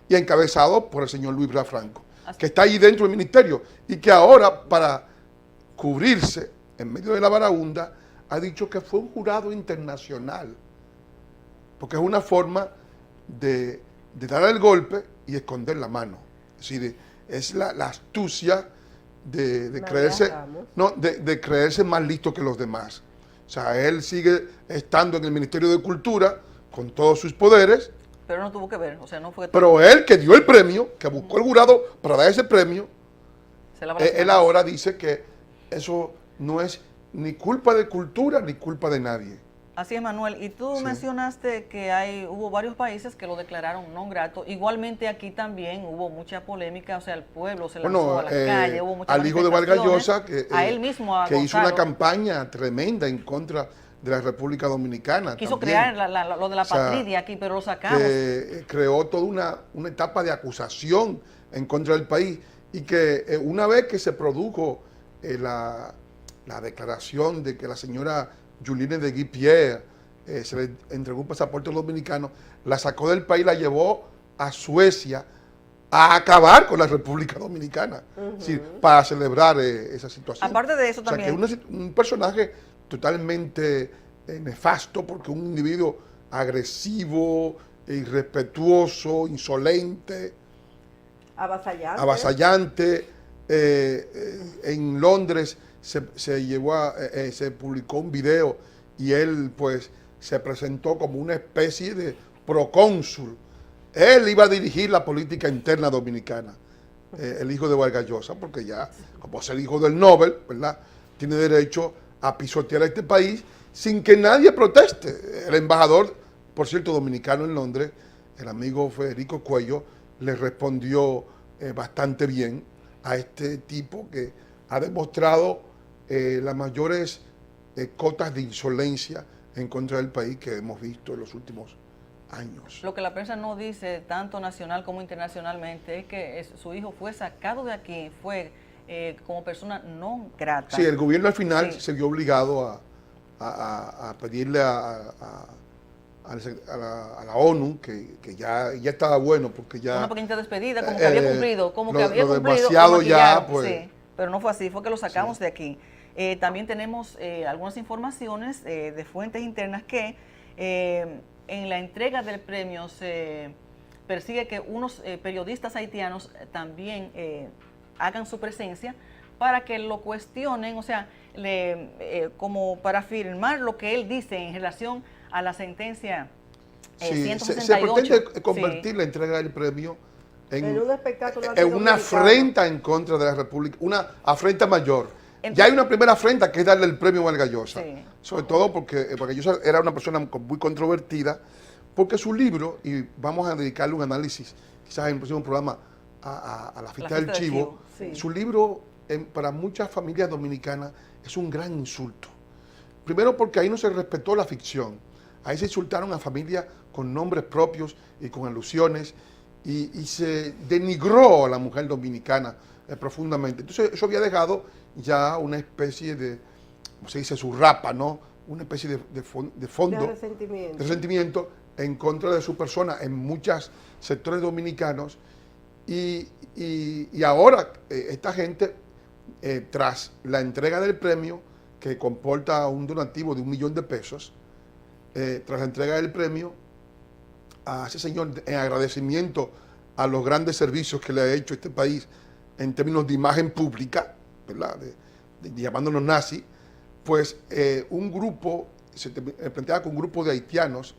Speaker 7: y encabezado por el señor Luis Blas Franco, que está ahí dentro del ministerio, y que ahora, para cubrirse en medio de la barahunda, ha dicho que fue un jurado internacional, porque es una forma de dar el golpe y esconder la mano. Es decir, es la astucia de creerse, de creerse más listo que los demás. O sea, él sigue estando en el Ministerio de Cultura con todos sus poderes.
Speaker 4: Pero no tuvo que ver, o sea, no fue...
Speaker 7: Pero él, que dio el premio, que buscó el jurado para dar ese premio, él ahora dice que eso no es ni culpa de Cultura ni culpa de nadie.
Speaker 4: Así es, Manuel. Y tú mencionaste que hubo varios países que lo declararon no grato. Igualmente aquí también hubo mucha polémica, o sea, el pueblo se lanzó a la calle, hubo muchas
Speaker 7: al hijo de Vargas Llosa,
Speaker 4: a él mismo, a
Speaker 7: que hizo
Speaker 4: Gonzalo,
Speaker 7: una campaña tremenda en contra de la República Dominicana.
Speaker 4: Quiso
Speaker 7: también
Speaker 4: crear lo de la patria aquí, pero lo sacamos.
Speaker 7: Que creó toda una etapa de acusación en contra del país, y que una vez que se produjo la declaración de que la señora Juline de Guy-Pierre se le entregó un pasaporte dominicano, la sacó del país, la llevó a Suecia a acabar con la República Dominicana, para celebrar esa situación.
Speaker 4: Aparte de eso también.
Speaker 7: O sea, que un personaje totalmente nefasto, porque un individuo agresivo, irrespetuoso, insolente, avasallante. En Londres se publicó un video y él pues se presentó como una especie de procónsul. Él iba a dirigir la política interna dominicana, el hijo de Vargas Llosa, porque ya, como es el hijo del Nobel, ¿verdad?, tiene derecho a pisotear a este país sin que nadie proteste. El embajador, por cierto, dominicano en Londres, el amigo Federico Cuello, le respondió bastante bien a este tipo que ha demostrado las mayores cotas de insolencia en contra del país que hemos visto en los últimos años.
Speaker 4: Lo que la prensa no dice, tanto nacional como internacionalmente, es que su hijo fue sacado de aquí, fue como persona no grata.
Speaker 7: Sí, el gobierno al final se vio obligado a pedirle a la ONU que ya estaba bueno, porque ya...
Speaker 4: Una pequeñita despedida, como que había cumplido,
Speaker 7: demasiado ya, pues...
Speaker 4: Sí, pero no fue así, fue que lo sacamos de aquí. También tenemos algunas informaciones de fuentes internas que en la entrega del premio se persigue que unos periodistas haitianos también hagan su presencia para que lo cuestionen, o sea, como para afirmar lo que él dice en relación a la sentencia 168.
Speaker 7: Se pretende convertir la entrega del premio en
Speaker 6: un espectáculo
Speaker 7: en una afrenta en contra de la República, una afrenta mayor. Ya hay una primera afrenta, que es darle el premio a Vargas Llosa, sobre todo porque Vargas Llosa era una persona muy controvertida, porque su libro, y vamos a dedicarle un análisis, quizás en el próximo programa, a la fiesta del Chivo, su libro para muchas familias dominicanas es un gran insulto. Primero porque ahí no se respetó la ficción, ahí se insultaron a familias con nombres propios y con alusiones, y se denigró a la mujer dominicana profundamente. Entonces eso había dejado ya una especie de, como se dice, su rapa, ¿no? Una especie de fondo, de resentimiento en contra de su persona en muchos sectores dominicanos, y ahora esta gente, tras la entrega del premio, que comporta un donativo de $1 millón, tras la entrega del premio a ese señor, en agradecimiento a los grandes servicios que le ha hecho este país en términos de imagen pública, ¿verdad?, llamándonos nazis, pues un grupo planteaba que un grupo de haitianos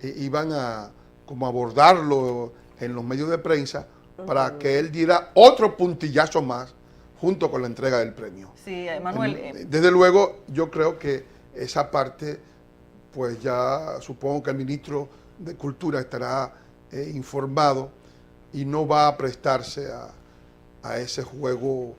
Speaker 7: iban a como abordarlo en los medios de prensa para que él diera otro puntillazo más junto con la entrega del premio.
Speaker 4: Sí, Manuel.
Speaker 7: Desde luego, yo creo que esa parte, pues ya supongo que el ministro de Cultura estará informado y no va a prestarse a ese juego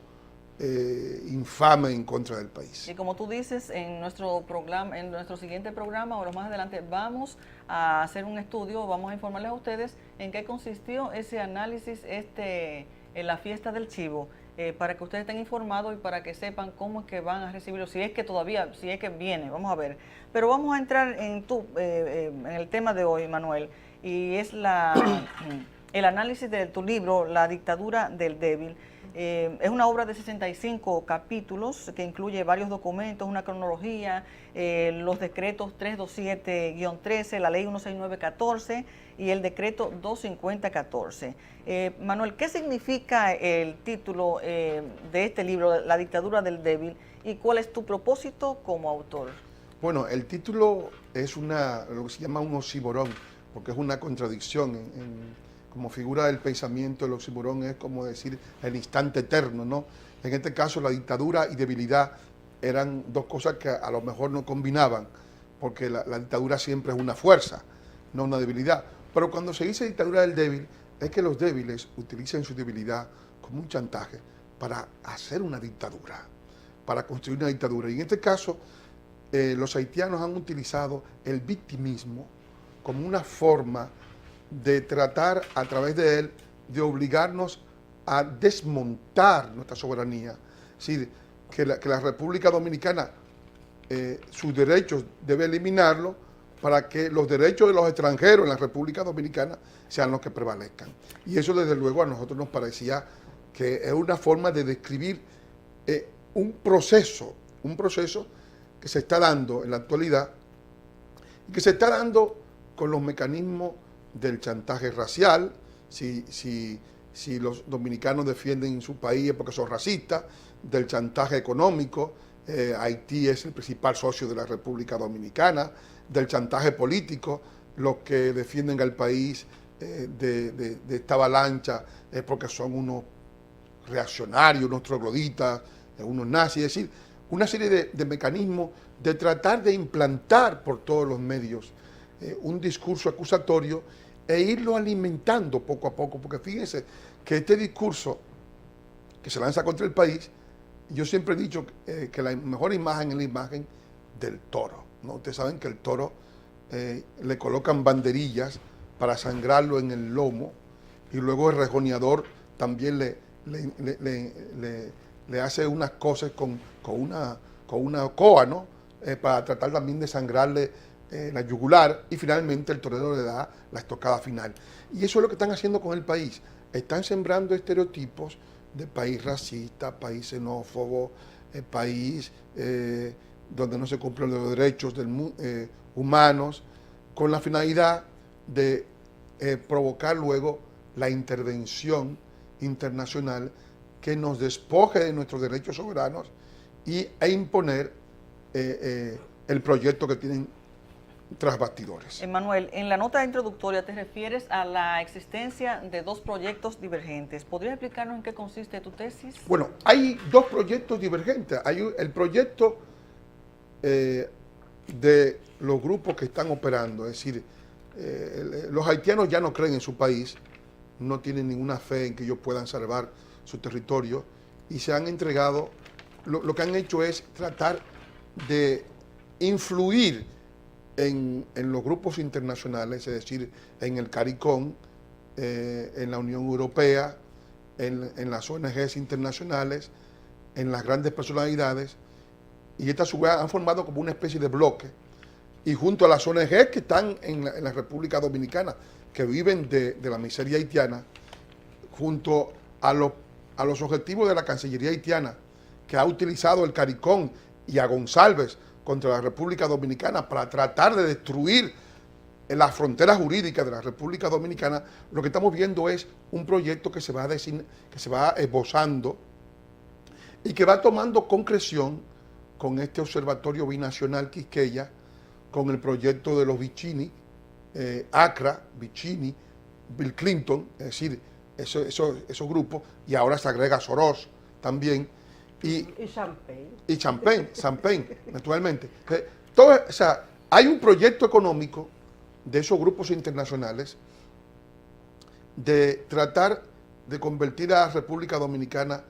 Speaker 7: infame en contra del país.
Speaker 4: Y como tú dices, en nuestro programa, en nuestro siguiente programa, o más adelante, vamos a hacer un estudio, vamos a informarles a ustedes en qué consistió ese análisis en la fiesta del chivo, para que ustedes estén informados y para que sepan cómo es que van a recibirlo, si es que viene, vamos a ver. Pero vamos a entrar en el tema de hoy, Manuel, y es el análisis de tu libro, La dictadura del débil. Es una obra de 65 capítulos que incluye varios documentos, una cronología, los decretos 327-13, la ley 169-14 y el decreto 250-14. Manuel, ¿qué significa el título de este libro, La dictadura del débil, y cuál es tu propósito como autor?
Speaker 7: Bueno, el título es lo que se llama un oxímoron, porque es una contradicción como figura del pensamiento. El oxímoron es como decir el instante eterno, ¿no? En este caso, la dictadura y debilidad eran dos cosas que a lo mejor no combinaban, porque la dictadura siempre es una fuerza, no una debilidad. Pero cuando se dice dictadura del débil, es que los débiles utilizan su debilidad como un chantaje para hacer una dictadura, para construir una dictadura. Y en este caso, los haitianos han utilizado el victimismo como una forma de tratar a través de él de obligarnos a desmontar nuestra soberanía. Es decir, que la República Dominicana, sus derechos debe eliminarlos para que los derechos de los extranjeros en la República Dominicana sean los que prevalezcan. Y eso desde luego a nosotros nos parecía que es una forma de describir un proceso que se está dando en la actualidad y que se está dando con los mecanismos del chantaje racial. Si los dominicanos defienden su país es porque son racistas, del chantaje económico, Haití es el principal socio de la República Dominicana, del chantaje político, los que defienden al país de esta avalancha es porque son unos reaccionarios, unos trogloditas, unos nazis, es decir, una serie de mecanismos de tratar de implantar por todos los medios un discurso acusatorio e irlo alimentando poco a poco, porque fíjense que este discurso que se lanza contra el país, yo siempre he dicho que la mejor imagen es la imagen del toro, ¿no? Ustedes saben que el toro le colocan banderillas para sangrarlo en el lomo y luego el rejoneador también le hace unas cosas con una coa, ¿no? Para tratar también de sangrarle la yugular, y finalmente el torero le da la estocada final. Y eso es lo que están haciendo con el país. Están sembrando estereotipos de país racista, país xenófobo, país donde no se cumplen los derechos humanos, con la finalidad de provocar luego la intervención internacional que nos despoje de nuestros derechos soberanos e imponer el proyecto que tienen tras bastidores.
Speaker 4: Manuel, en la nota introductoria te refieres a la existencia de dos proyectos divergentes. ¿Podrías explicarnos en qué consiste tu tesis?
Speaker 7: Bueno, hay dos proyectos divergentes. Hay el proyecto de los grupos que están operando, es decir, los haitianos ya no creen en su país, no tienen ninguna fe en que ellos puedan salvar su territorio y se han entregado, lo que han hecho es tratar de influir en los grupos internacionales, es decir, en el CARICOM, en la Unión Europea, en las ONGs internacionales, en las grandes personalidades, y estas a su vez han formado como una especie de bloque, y junto a las ONGs que están en la República Dominicana, que viven de la miseria haitiana, junto a los objetivos de la Cancillería haitiana, que ha utilizado el CARICOM y a González contra la República Dominicana para tratar de destruir las fronteras jurídicas de la República Dominicana, lo que estamos viendo es un proyecto que se va esbozando y que va tomando concreción con este Observatorio Binacional Quisqueya, con el proyecto de los Vicini, Accra, Vicini, Bill Clinton, es decir, esos grupos, y ahora se agrega Soros también, y Champagne, naturalmente. O sea, hay un proyecto económico de esos grupos internacionales de tratar de convertir a la República Dominicana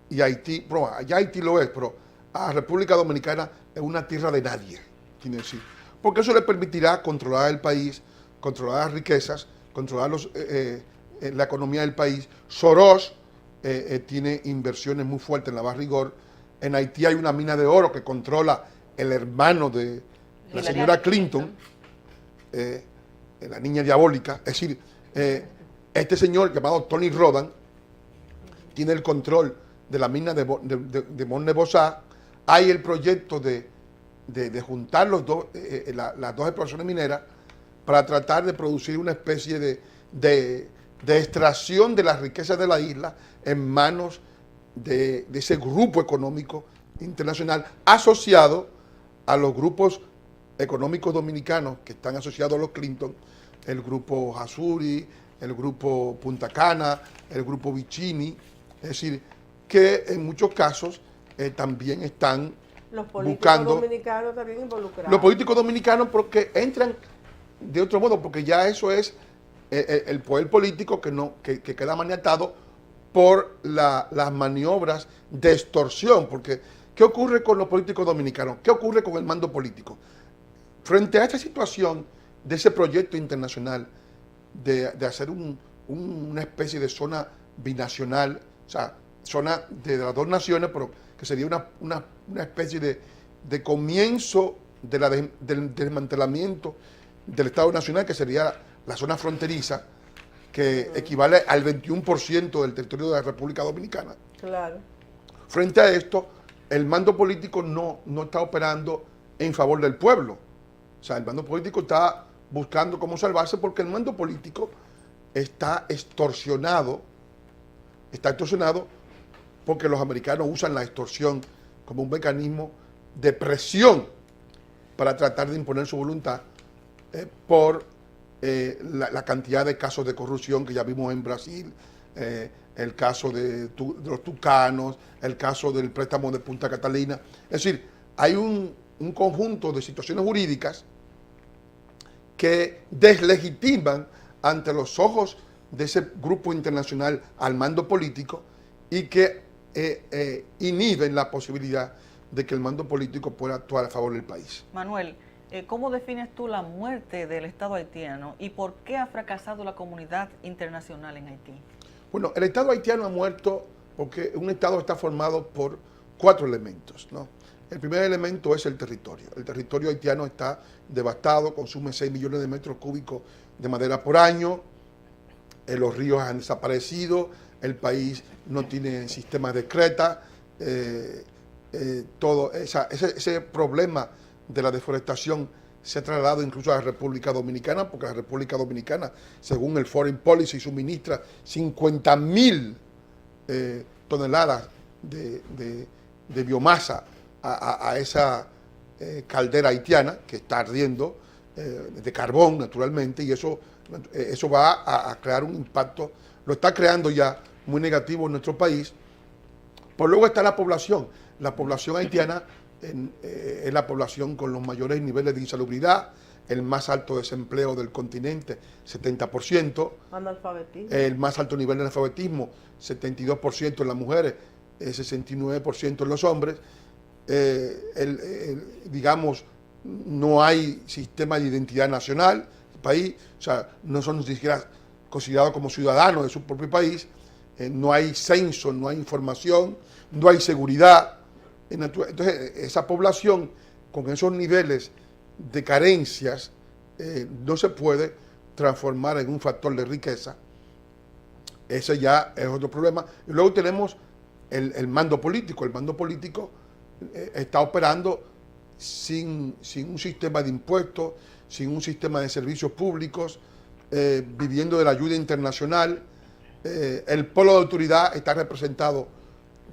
Speaker 7: y Haití, bueno, ya Haití lo es, pero a la República Dominicana en una tierra de nadie, quiere decir. Porque eso le permitirá controlar el país, controlar las riquezas, controlar la economía del país. Soros tiene inversiones muy fuertes en la Barrigor. En Haití hay una mina de oro que controla el hermano de la señora Clinton, la niña diabólica. Es decir, este señor llamado Tony Rodan tiene el control de la mina de Mont-Nebozat. Hay el proyecto de juntar las dos exploraciones mineras para tratar de producir una especie de extracción de las riquezas de la isla en manos de ese grupo económico internacional asociado a los grupos económicos dominicanos que están asociados a los Clinton, el grupo Hasuri, el grupo Punta Cana, el grupo Vicini, es decir, que en muchos casos también están
Speaker 6: los políticos
Speaker 7: buscando,
Speaker 6: dominicanos también involucrados.
Speaker 7: Los políticos dominicanos porque entran de otro modo, porque ya eso es el poder político que queda maniatado por las maniobras de extorsión. Porque, ¿qué ocurre con los políticos dominicanos? ¿Qué ocurre con el mando político? Frente a esta situación de ese proyecto internacional de hacer una especie de zona binacional, o sea, zona de las dos naciones, pero que sería una especie de comienzo del desmantelamiento del Estado Nacional, que sería la zona fronteriza, que equivale al 21% del territorio de la República Dominicana.
Speaker 6: Claro.
Speaker 7: Frente a esto, el mando político no está operando en favor del pueblo. O sea, el mando político está buscando cómo salvarse porque el mando político está extorsionado porque los americanos usan la extorsión como un mecanismo de presión para tratar de imponer su voluntad por la cantidad de casos de corrupción que ya vimos en Brasil, el caso de los tucanos, el caso del préstamo de Punta Catalina. Es decir, hay un conjunto de situaciones jurídicas que deslegitiman ante los ojos de ese grupo internacional al mando político y que inhiben la posibilidad de que el mando político pueda actuar a favor del país.
Speaker 4: Manuel, ¿cómo defines tú la muerte del Estado haitiano y por qué ha fracasado la comunidad internacional en Haití?
Speaker 7: Bueno, el Estado haitiano ha muerto porque un Estado está formado por 4 elementos, ¿no? El primer elemento es el territorio. El territorio haitiano está devastado, consume 6 millones de metros cúbicos de madera por año, los ríos han desaparecido, el país no tiene sistemas de creta, todo ese problema de la deforestación se ha trasladado incluso a la República Dominicana, porque la República Dominicana, según el Foreign Policy, suministra 50.000 toneladas de biomasa a esa caldera haitiana que está ardiendo, de carbón naturalmente, y eso va a crear un impacto, lo está creando ya muy negativo en nuestro país. Por luego está la población. La población haitiana es la población con los mayores niveles de insalubridad, el más alto desempleo del continente, 70%.
Speaker 6: Analfabetismo. El
Speaker 7: más alto nivel de analfabetismo, 72% en las mujeres, 69% en los hombres. Digamos, no hay sistema de identidad nacional, el país, o sea, no son ni siquiera considerados como ciudadanos de su propio país, no hay censo, no hay información, no hay seguridad. Entonces, esa población con esos niveles de carencias no se puede transformar en un factor de riqueza. Ese ya es otro problema. Y luego tenemos el mando político. El mando político está operando sin un sistema de impuestos, sin un sistema de servicios públicos, viviendo de la ayuda internacional. El polo de autoridad está representado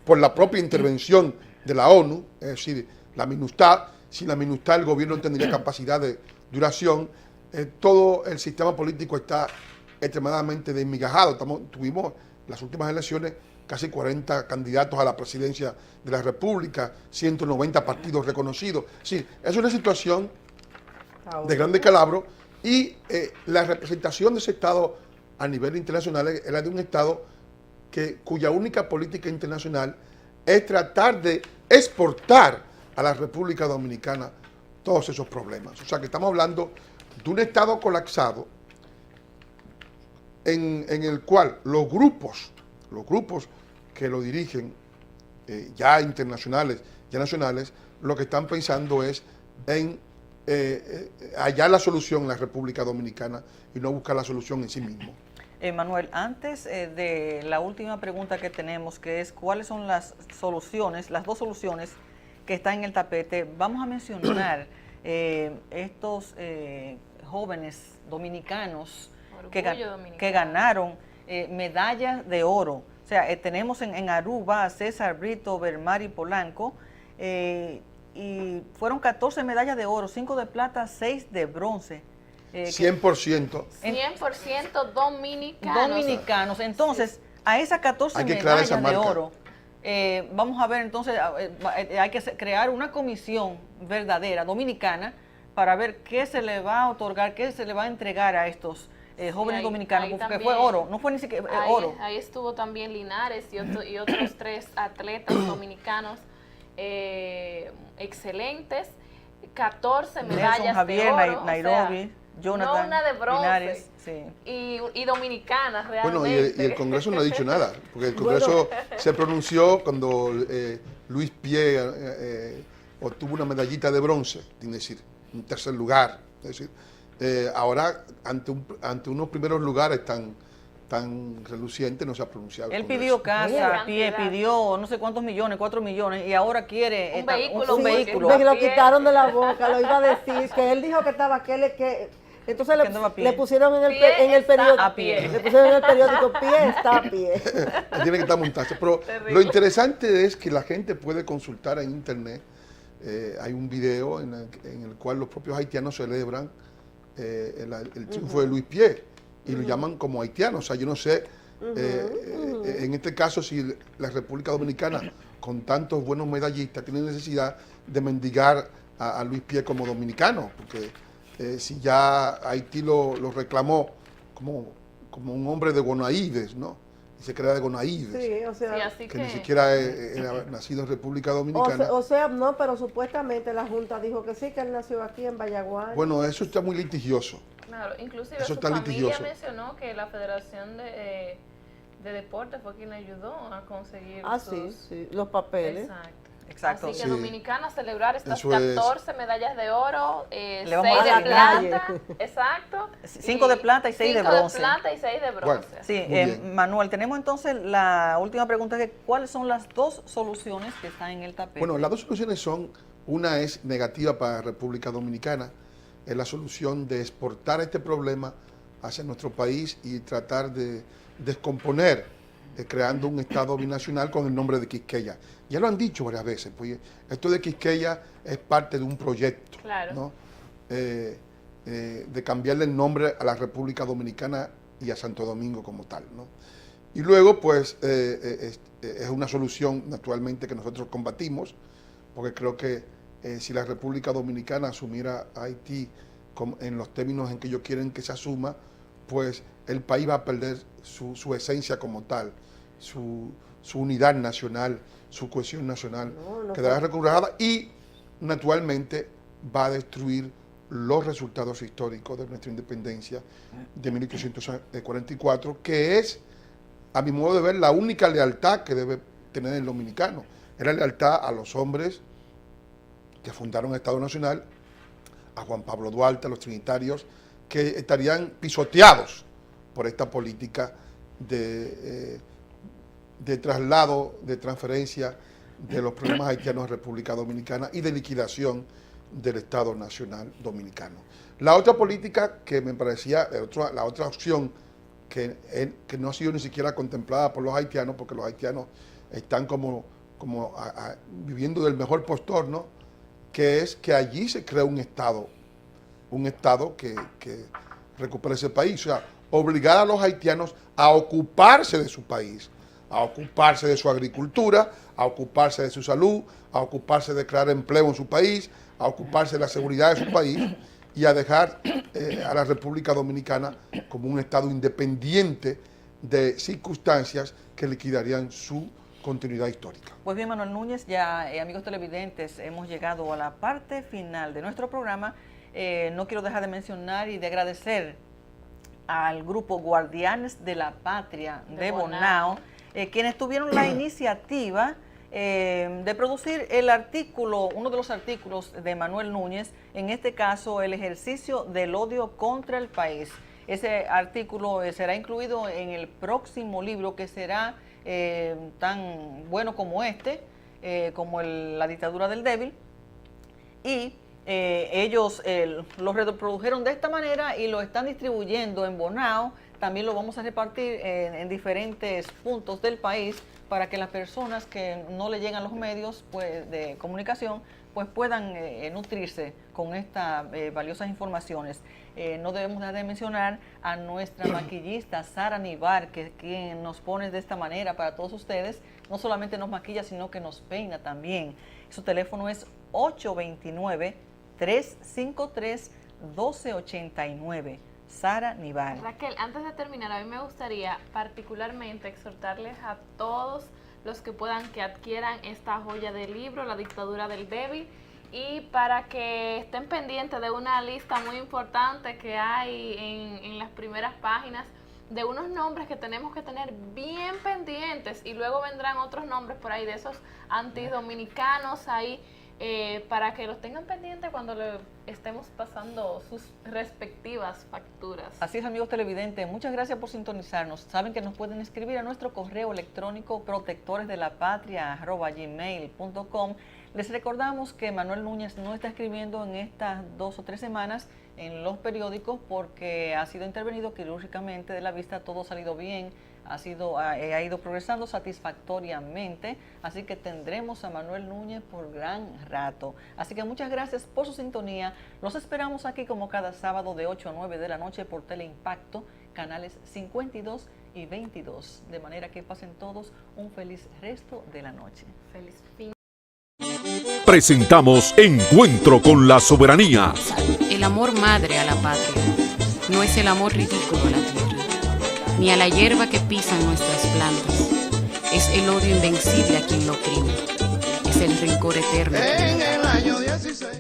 Speaker 7: por la propia intervención de la ONU, es decir, la MINUSTAH, sin la MINUSTAH el gobierno no tendría capacidad de duración. Todo el sistema político está extremadamente desmigajado. Tuvimos las últimas elecciones casi 40 candidatos a la presidencia de la República, 190 partidos reconocidos. Sí, es una situación de gran descalabro y la representación de ese Estado a nivel internacional es la de un Estado cuya única política internacional es tratar de exportar a la República Dominicana todos esos problemas. O sea que estamos hablando de un Estado colapsado en el cual los grupos que lo dirigen, ya internacionales, ya nacionales, lo que están pensando es en hallar la solución en la República Dominicana y no buscar la solución en sí mismo.
Speaker 4: Manuel, antes de la última pregunta que tenemos, que es cuáles son las soluciones, las dos soluciones que están en el tapete, vamos a mencionar estos jóvenes dominicanos que ganaron medallas de oro. O sea, tenemos en Aruba a César Brito, Bermari Polanco, y fueron 14 medallas de oro, 5 de plata, 6 de bronce.
Speaker 7: 100%.
Speaker 5: 100% dominicanos.
Speaker 4: Dominicanos. Entonces, a esas 14 medallas de oro, vamos a ver entonces, hay que crear una comisión verdadera dominicana para ver qué se le va a otorgar, qué se le va a entregar a estos jóvenes dominicanos, porque
Speaker 5: también,
Speaker 4: fue oro, no fue ni siquiera oro.
Speaker 5: Ahí estuvo también Linares y otros 3 atletas dominicanos excelentes, 14 medallas
Speaker 4: Nelson Javier,
Speaker 5: de oro.
Speaker 4: Nairobi, Jonathan,
Speaker 5: no una de bronce.
Speaker 4: Linares, sí.
Speaker 5: Y dominicanas realmente.
Speaker 7: Bueno, y el Congreso no ha dicho nada, porque el Congreso se pronunció cuando Luis Pie obtuvo una medallita de bronce, es decir, un tercer lugar. Es decir, ahora, ante unos primeros lugares tan relucientes, no se ha pronunciado.
Speaker 4: Él pidió casa, Pie pidió no sé cuántos millones, 4 millones, y ahora quiere un vehículo.
Speaker 6: Me lo quitaron de la boca, lo iba a decir, que él dijo que estaba, entonces le pusieron en el periódico, le pusieron en el periódico, Pie está a pie.
Speaker 7: Tiene que estar montado. Pero lo interesante es que la gente puede consultar en internet. Hay un video en el cual los propios haitianos celebran el triunfo de Luis Pie y lo llaman como haitianos. O sea, yo no sé, en este caso, si la República Dominicana, con tantos buenos medallistas, tiene necesidad de mendigar a Luis Pie como dominicano, porque si ya Haití lo reclamó como un hombre de Gonaíves, ¿no? Y se crea de Gonaíves,
Speaker 6: sí, o sea,
Speaker 7: que ni siquiera era nacido en República Dominicana.
Speaker 6: O sea, no, pero supuestamente la Junta dijo que sí, que él nació aquí en Vallaguán.
Speaker 7: Bueno, eso está muy litigioso.
Speaker 5: Claro, inclusive
Speaker 7: Eso
Speaker 5: su
Speaker 7: está
Speaker 5: familia
Speaker 7: litigioso.
Speaker 5: mencionó que la Federación de Deportes fue quien le ayudó a conseguir
Speaker 6: sí, los papeles.
Speaker 5: Exacto. Así que
Speaker 7: Sí.
Speaker 5: Dominicana celebrar estas
Speaker 7: Eso es.
Speaker 5: 14 medallas de oro, 6
Speaker 4: Le vamos a
Speaker 5: de
Speaker 4: dar
Speaker 5: plata, exacto.
Speaker 4: 5 de plata y 6 de bronce.
Speaker 5: 5 de plata y 6 de bronce.
Speaker 7: Bueno.
Speaker 4: Sí,
Speaker 7: Muy bien.
Speaker 4: Manuel, tenemos entonces la última pregunta, que ¿cuáles son las dos soluciones que están en el tapete?
Speaker 7: Bueno, las dos soluciones son, una es negativa para la República Dominicana, es la solución de exportar este problema hacia nuestro país y tratar de descomponer, creando un Estado binacional con el nombre de Quisqueya. Ya lo han dicho varias veces, pues esto de Quisqueya es parte de un proyecto,
Speaker 5: Claro.
Speaker 7: ¿no? De cambiarle el nombre a la República Dominicana y a Santo Domingo como tal, ¿no? Y luego, pues, es una solución naturalmente que nosotros combatimos, porque creo que si la República Dominicana asumiera a Haití en los términos en que ellos quieren que se asuma, pues el país va a perder su esencia como tal, su unidad nacional, su cohesión nacional, quedará recuperada y naturalmente va a destruir los resultados históricos de nuestra independencia de 1844, que es, a mi modo de ver, la única lealtad que debe tener el dominicano. Es la lealtad a los hombres que fundaron el Estado Nacional, a Juan Pablo Duarte, a los trinitarios, que estarían pisoteados por esta política de traslado, de transferencia de los problemas haitianos a República Dominicana y de liquidación del Estado Nacional Dominicano. La otra política que me parecía, la otra opción que no ha sido ni siquiera contemplada por los haitianos, porque los haitianos están como viviendo del mejor postor, ¿no? que es que allí se crea un Estado que recupere ese país. O sea, obligar a los haitianos a ocuparse de su país, a ocuparse de su agricultura, a ocuparse de su salud, a ocuparse de crear empleo en su país, a ocuparse de la seguridad de su país y a dejar a la República Dominicana como un Estado independiente de circunstancias que liquidarían su continuidad histórica.
Speaker 4: Pues bien, Manuel Núñez, ya amigos televidentes, hemos llegado a la parte final de nuestro programa. No quiero dejar de mencionar y de agradecer al grupo Guardianes de la Patria de Bonao, quienes tuvieron la iniciativa de producir el artículo, uno de los artículos de Manuel Núñez, en este caso el ejercicio del odio contra el país. Ese artículo será incluido en el próximo libro que será tan bueno como como La dictadura del débil, y ellos lo reprodujeron de esta manera y lo están distribuyendo en Bonao. También lo vamos a repartir en diferentes puntos del país para que las personas que no le llegan los medios de comunicación pues puedan nutrirse con estas valiosas informaciones. No debemos dejar de mencionar a nuestra maquillista Sara Nivar, que quien nos pone de esta manera para todos ustedes. No solamente nos maquilla, sino que nos peina también. Su teléfono es 829-353-1289. Sara Nivar.
Speaker 5: Raquel, antes de terminar, a mí me gustaría particularmente exhortarles a todos los que puedan que adquieran esta joya de libro, La dictadura del débil, y para que estén pendientes de una lista muy importante que hay en las primeras páginas de unos nombres que tenemos que tener bien pendientes, y luego vendrán otros nombres por ahí de esos antidominicanos ahí, para que los tengan pendientes cuando le estemos pasando sus respectivas facturas.
Speaker 4: Así es, amigos televidentes, muchas gracias por sintonizarnos. Saben que nos pueden escribir a nuestro correo electrónico protectoresdelapatria@gmail.com. Les recordamos que Manuel Núñez no está escribiendo en estas 2 o 3 semanas en los periódicos porque ha sido intervenido quirúrgicamente de la vista. Todo ha salido bien, ha ido progresando satisfactoriamente, así que tendremos a Manuel Núñez por gran rato. Así que muchas gracias por su sintonía. Los esperamos aquí como cada sábado de 8 a 9 de la noche por Teleimpacto, canales 52 y 22. De manera que pasen todos un feliz resto de la noche.
Speaker 5: Feliz fin.
Speaker 1: Presentamos Encuentro con la Soberanía.
Speaker 2: El amor madre a la patria no es el amor ridículo a la tierra, ni a la hierba que pisan nuestras plantas. Es el odio invencible a quien lo oprime. Es el rencor eterno.
Speaker 3: En el año 16.